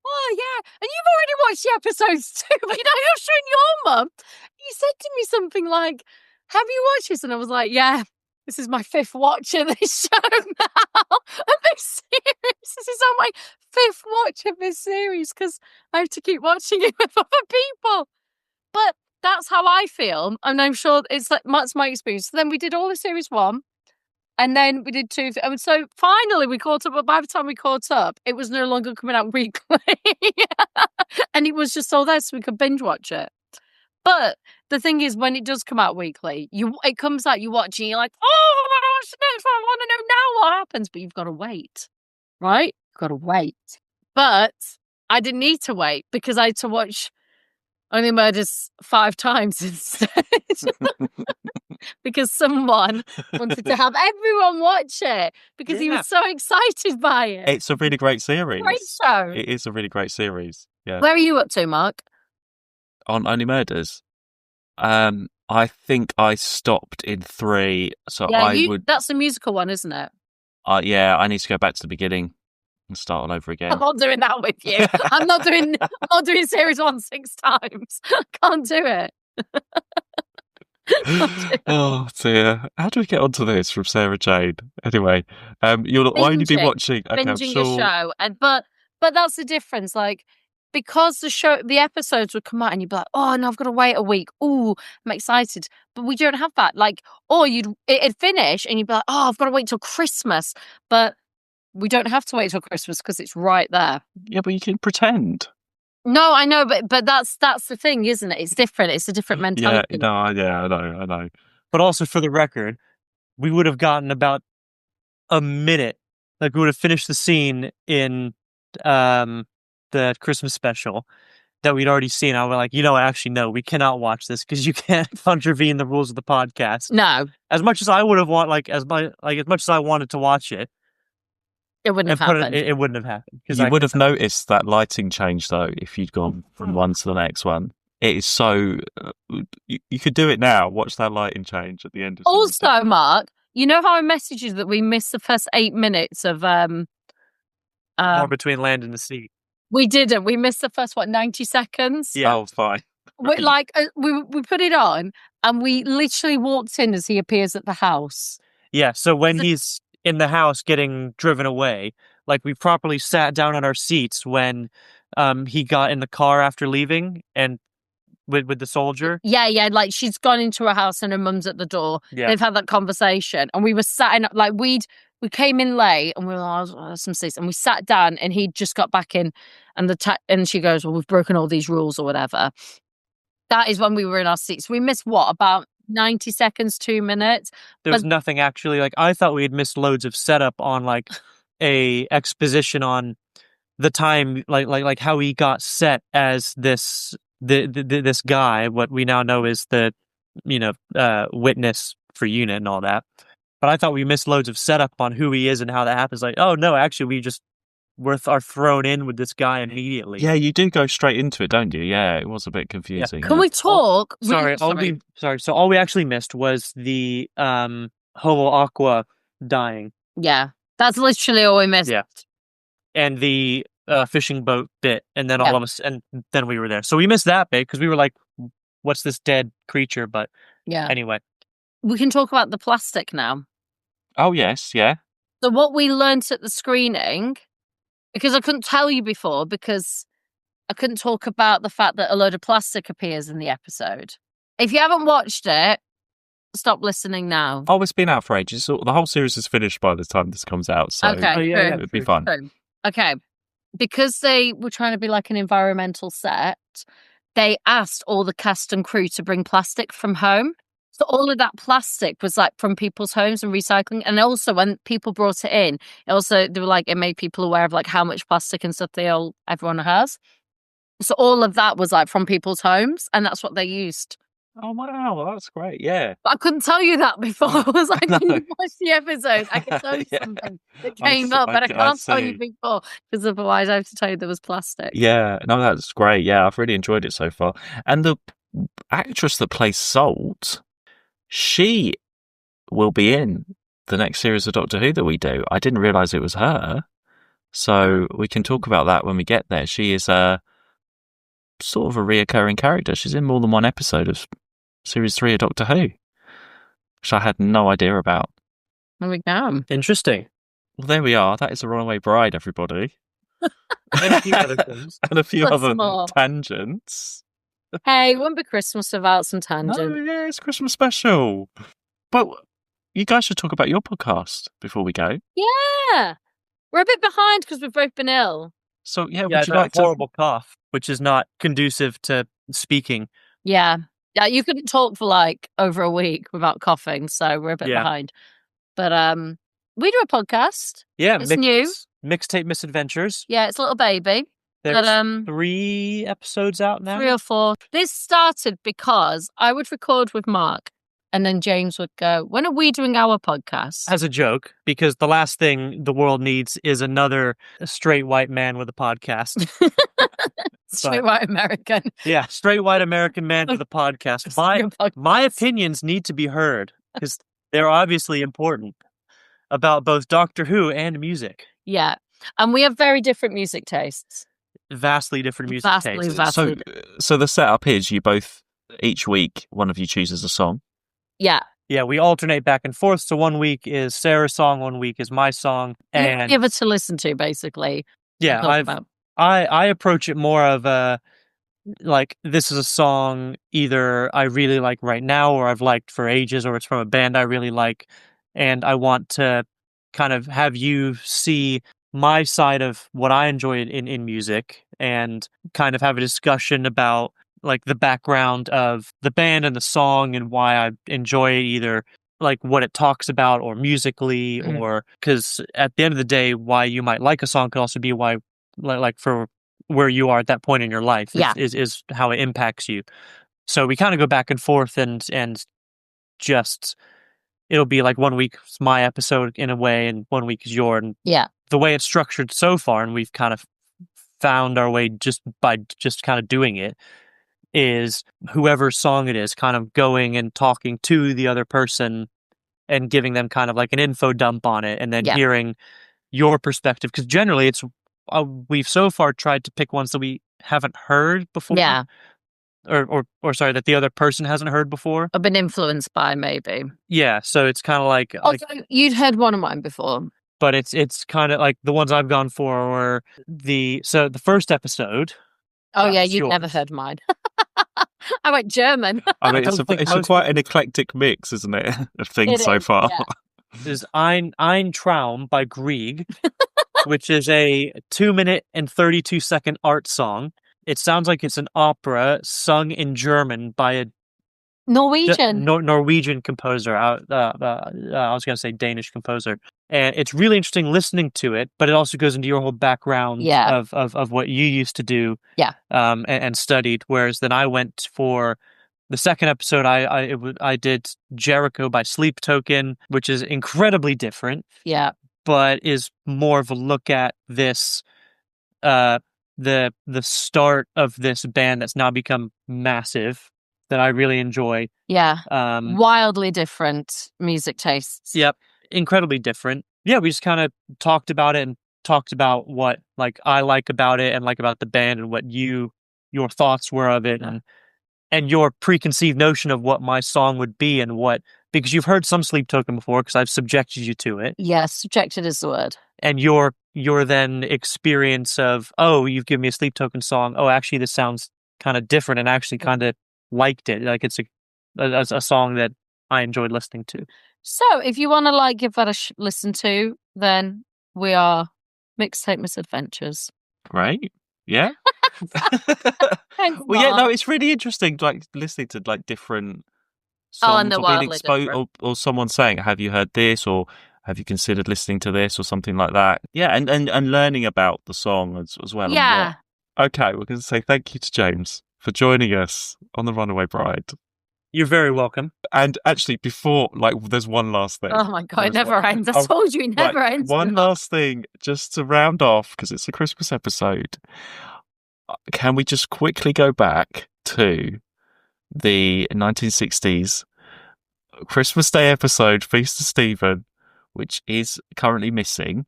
Oh, yeah. And you've already watched the episodes too, but you're showing your mum. You said to me something like, have you watched this? And I was like, yeah, this is my 5th watch of this show now. Of this series. This is on my 5th watch of this series because I have to keep watching it with other people. But that's how I feel. And I'm sure that's my experience. So then we did all of series 1. And then we did 2. And so finally we caught up. But by the time we caught up, it was no longer coming out weekly. And it was just all there so we could binge watch it. But the thing is, when it does come out weekly, it comes out, you watch it, and you're like, oh, I'm going to watch the next one. I want to know now what happens. But you've got to wait, right? You've got to wait. But I didn't need to wait because I had to watch Only Murders 5 times instead. Because someone wanted to have everyone watch it because he was so excited by it. It's a really great series. Great show. It is a really great series. Yeah. Where are you up to, Mark? On Only Murders. I think I stopped in 3. So that's the musical one, isn't it? Yeah, I need to go back to the beginning and start all over again. I'm not doing that with you. I'm not doing series 1 6 times. Can't do it. Oh dear. How do we get onto this from Sarah Jane? Anyway, you'll only be watching binging a show. But that's the difference. Like, because the episodes would come out and you'd be like, oh no, I've got to wait a week. Oh, I'm excited. But we don't have that. Like, or it'd finish and you'd be like, oh, I've got to wait till Christmas. But we don't have to wait till Christmas because it's right there. Yeah, but you can pretend. No, I know, but that's the thing, isn't it? It's different. It's a different mentality. I know. But also, for the record, we would have gotten about a minute. Like, we would have finished the scene in the Christmas special that we'd already seen. I was like, actually, no, we cannot watch this because you can't contravene the rules of the podcast. No. As much as I would have as much as I wanted to watch it, it wouldn't have happened. It wouldn't have happened. You would have noticed that lighting change, though, if you'd gone from one to the next one. It is so... you could do it now. Watch that lighting change at the end of Also, Mark, you know how I messaged you that we missed the first 8 minutes of... More between land and the sea. We didn't. We missed the first, 90 seconds? Yeah. Oh, fine. We put it on, and we literally walked in as he appears at the house. Yeah, so when he's in the house getting driven away, like, we properly sat down on our seats when he got in the car after leaving and with the soldier. Yeah, like she's gone into her house and her mum's at the door. Yeah. They've had that conversation, and we were sat in, like, we came in late and we were like, oh, some seats, and we sat down and he just got back in, and and she goes, well, we've broken all these rules or whatever. That is when we were in our seats. We missed about 90 seconds, 2 minutes. There was nothing actually. Like, I thought we had missed loads of setup on, like, a exposition on the time, like how he got set as this guy, what we now know is the witness for UNIT and all that. But I thought we missed loads of setup on who he is and how that happens. Like, oh no, actually, are thrown in with this guy immediately. Yeah, you do go straight into it, don't you? Yeah, it was a bit confusing. Can we talk? Sorry. So all we actually missed was the Homo Aqua dying. Yeah, that's literally all we missed. Yeah, and the fishing boat bit, and then all of us, and then we were there. So we missed that bit because we were like, "What's this dead creature?" But anyway, we can talk about the plastic now. Oh yes, yeah. So what we learnt at the screening, because I couldn't tell you before, because I couldn't talk about the fact that a load of plastic appears in the episode. If you haven't watched it, stop listening now. Oh, it's been out for ages. So the whole series is finished by the time this comes out. So it'd be fun. Okay. Because they were trying to be like an environmental set, they asked all the cast and crew to bring plastic from home. So all of that plastic was like from people's homes and recycling. And also when people brought it in, they were like, it made people aware of like how much plastic and stuff everyone has. So all of that was like from people's homes, and that's what they used. Oh wow, that's great. Yeah. But I couldn't tell you that before. I was like, when you watch the episode, I can tell you something that came up, but I can't tell you before, because otherwise I have to tell you there was plastic. Yeah, no, that's great. Yeah, I've really enjoyed it so far. And the actress that plays Salt, she will be in the next series of Doctor Who that we do. I didn't realise it was her. So we can talk about that when we get there. She is a sort of a reoccurring character. She's in more than one episode of Series 3 of Doctor Who, which I had no idea about. There we go. Interesting. Well, there we are. That is a Runaway Bride, everybody. And a few other things. And a few other more tangents. Hey, it wouldn't be Christmas without some tangent. Oh, yeah, it's Christmas special. But you guys should talk about your podcast before we go. Yeah. We're a bit behind because we've both been ill. So, yeah, Yeah, would you that like to... horrible cough, which is not conducive to speaking. Yeah. Yeah, you couldn't talk for like over a week without coughing, so we're a bit behind. But we do a podcast. Yeah, it's new. Mixtape Misadventures. Yeah, it's a little baby. There's but 3 episodes out now. 3 or 4. This started because I would record with Mark, and then James would go, "When are we doing our podcast?" As a joke, because the last thing the world needs is another straight white man with a podcast. Straight white American. Yeah, straight white American man with a podcast. My opinions need to be heard, because they're obviously important about both Doctor Who and music. Yeah, and we have very different music tastes. Vastly different music tastes. Vastly. So the setup is you both, each week, one of you chooses a song. Yeah. Yeah, we alternate back and forth. So one week is Sarah's song, one week is my song. And give it to listen to, basically. Yeah, I approach it more of a, like, this is a song either I really like right now or I've liked for ages, or it's from a band I really like, and I want to kind of have you see my side of what I enjoy in music and kind of have a discussion about like the background of the band and the song and why I enjoy it, either like what it talks about or musically, or because at the end of the day, why you might like a song could also be why, like for where you are at that point in your life is how it impacts you. So we kind of go back and forth and just, it'll be like 1 week is my episode in a way and 1 week is yours. And the way it's structured so far, and we've kind of found our way just by kind of doing it, is whoever's song it is kind of going and talking to the other person and giving them kind of like an info dump on it, and then hearing your perspective. Because generally it's, we've so far tried to pick ones that we haven't heard before. Yeah. Or sorry, that the other person hasn't heard before. I've been influenced by, maybe. Yeah, so it's kind of like... Also, you'd heard one of mine before. But it's kind of like the ones I've gone for were the first episode... Oh yeah, you'd never heard mine. I went German. I mean, it's quite an eclectic mix, isn't it, of things so far? Yeah. This is Ein Traum by Grieg, which is a 2-minute and 32-second art song. It sounds like it's an opera sung in German by a Norwegian Norwegian composer. I was going to say Danish composer. And it's really interesting listening to it, but it also goes into your whole background of what you used to do and studied. Whereas then I went for The second episode, I did Jericho by Sleep Token, which is incredibly different. Yeah. But is more of a look at this, the start of this band that's now become massive that I really enjoy. Yeah. Wildly different music tastes. Yep. Incredibly different. Yeah, we just kind of talked about it and talked about what like I like about it and like about the band and what your thoughts were of it and your preconceived notion of what my song would be and because you've heard some Sleep Token before because I've subjected you to it. Yes, subjected is the word. And your then experience of, oh, you've given me a Sleep Token song. Oh, actually, this sounds kind of different and actually kind of liked it. Like it's a song that I enjoyed listening to. So if you want to like give that a listen to, then we are Mixtape Misadventures. Great. Yeah. Thanks, Well, yeah, no, Mark. it's really interesting, like listening to like different Oh, and songs they're or being wildly exposed, different. or someone saying, "Have you heard this?" or "Have you considered listening to this?" or something like that. Yeah, and learning about the song as well. Yeah. Okay, we're going to say thank you to James for joining us on the Runaway Bride. You're very welcome. And actually, before, like, there's one last thing. Oh my God, it never ends. I told you it never ends. One last thing, just to round off, because it's a Christmas episode. Can we just quickly go back to the 1960s Christmas Day episode, Feast of Stephen, which is currently missing?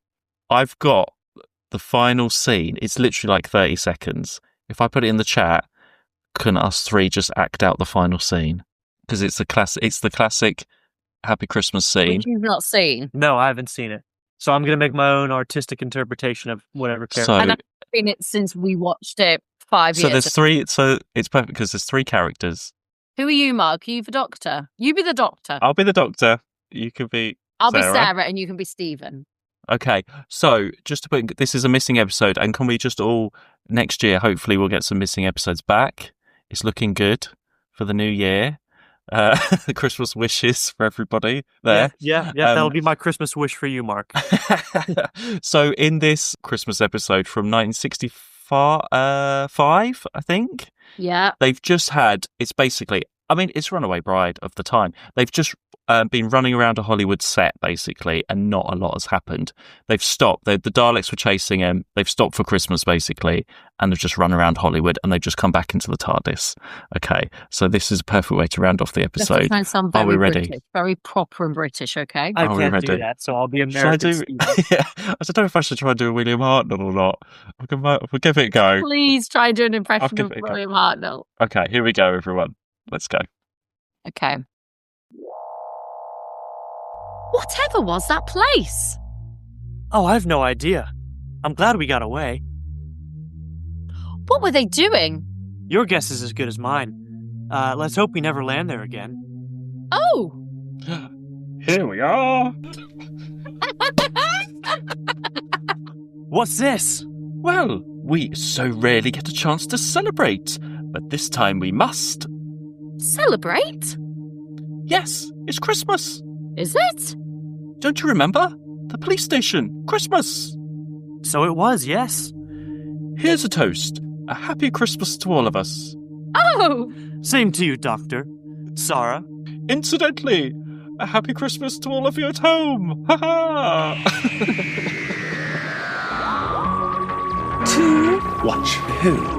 I've got the final scene. It's literally like 30 seconds. If I put it in the chat, can us three just act out the final scene? Because it's the classic Happy Christmas scene. Which you've not seen. No, I haven't seen it. So I'm going to make my own artistic interpretation of whatever character. So, And I've seen it since we watched it 5 years so there's ago. three. So it's perfect because there's three characters. Who are you, Mark? Are you the Doctor? You be the Doctor. I'll be the Doctor. You could be I'll Sarah. be Sarah and you can be Stephen. Okay, so just to put, this is a missing episode, and can we just all next year? Hopefully, we'll get some missing episodes back. It's looking good for the new year. The Christmas wishes for everybody there. Yeah, that'll be my Christmas wish for you, Mark. So in this Christmas episode from 1965, I think. Yeah. They've just had, it's basically, I mean, it's Runaway Bride of the time. They've just been running around a Hollywood set, basically, and not a lot has happened. They've stopped. The Daleks were chasing him. They've stopped for Christmas, basically, and they've just run around Hollywood, and they've just come back into the TARDIS. Okay, so this is a perfect way to round off the episode. Are we ready? British, very proper and British, okay? I Are we can't do ready? that, so I'll be Should I American. do? Yeah, I don't know if I should try and do a William Hartnell or not. We'll give it a go. Please try and do an impression give of it a go. William Hartnell. Okay, here we go, everyone. Let's go. Okay. Whatever was that place? Oh, I've no idea. I'm glad we got away. What were they doing? Your guess is as good as mine. Let's hope we never land there again. Oh! Here we are. What's this? Well, we so rarely get a chance to celebrate, but this time we must. Celebrate? Yes, it's Christmas. Is it? Don't you remember? The police station. Christmas. So it was, yes. Here's a toast. A happy Christmas to all of us. Oh! Same to you, Doctor. Sarah. Incidentally, a happy Christmas to all of you at home. Ha ha! To watch who?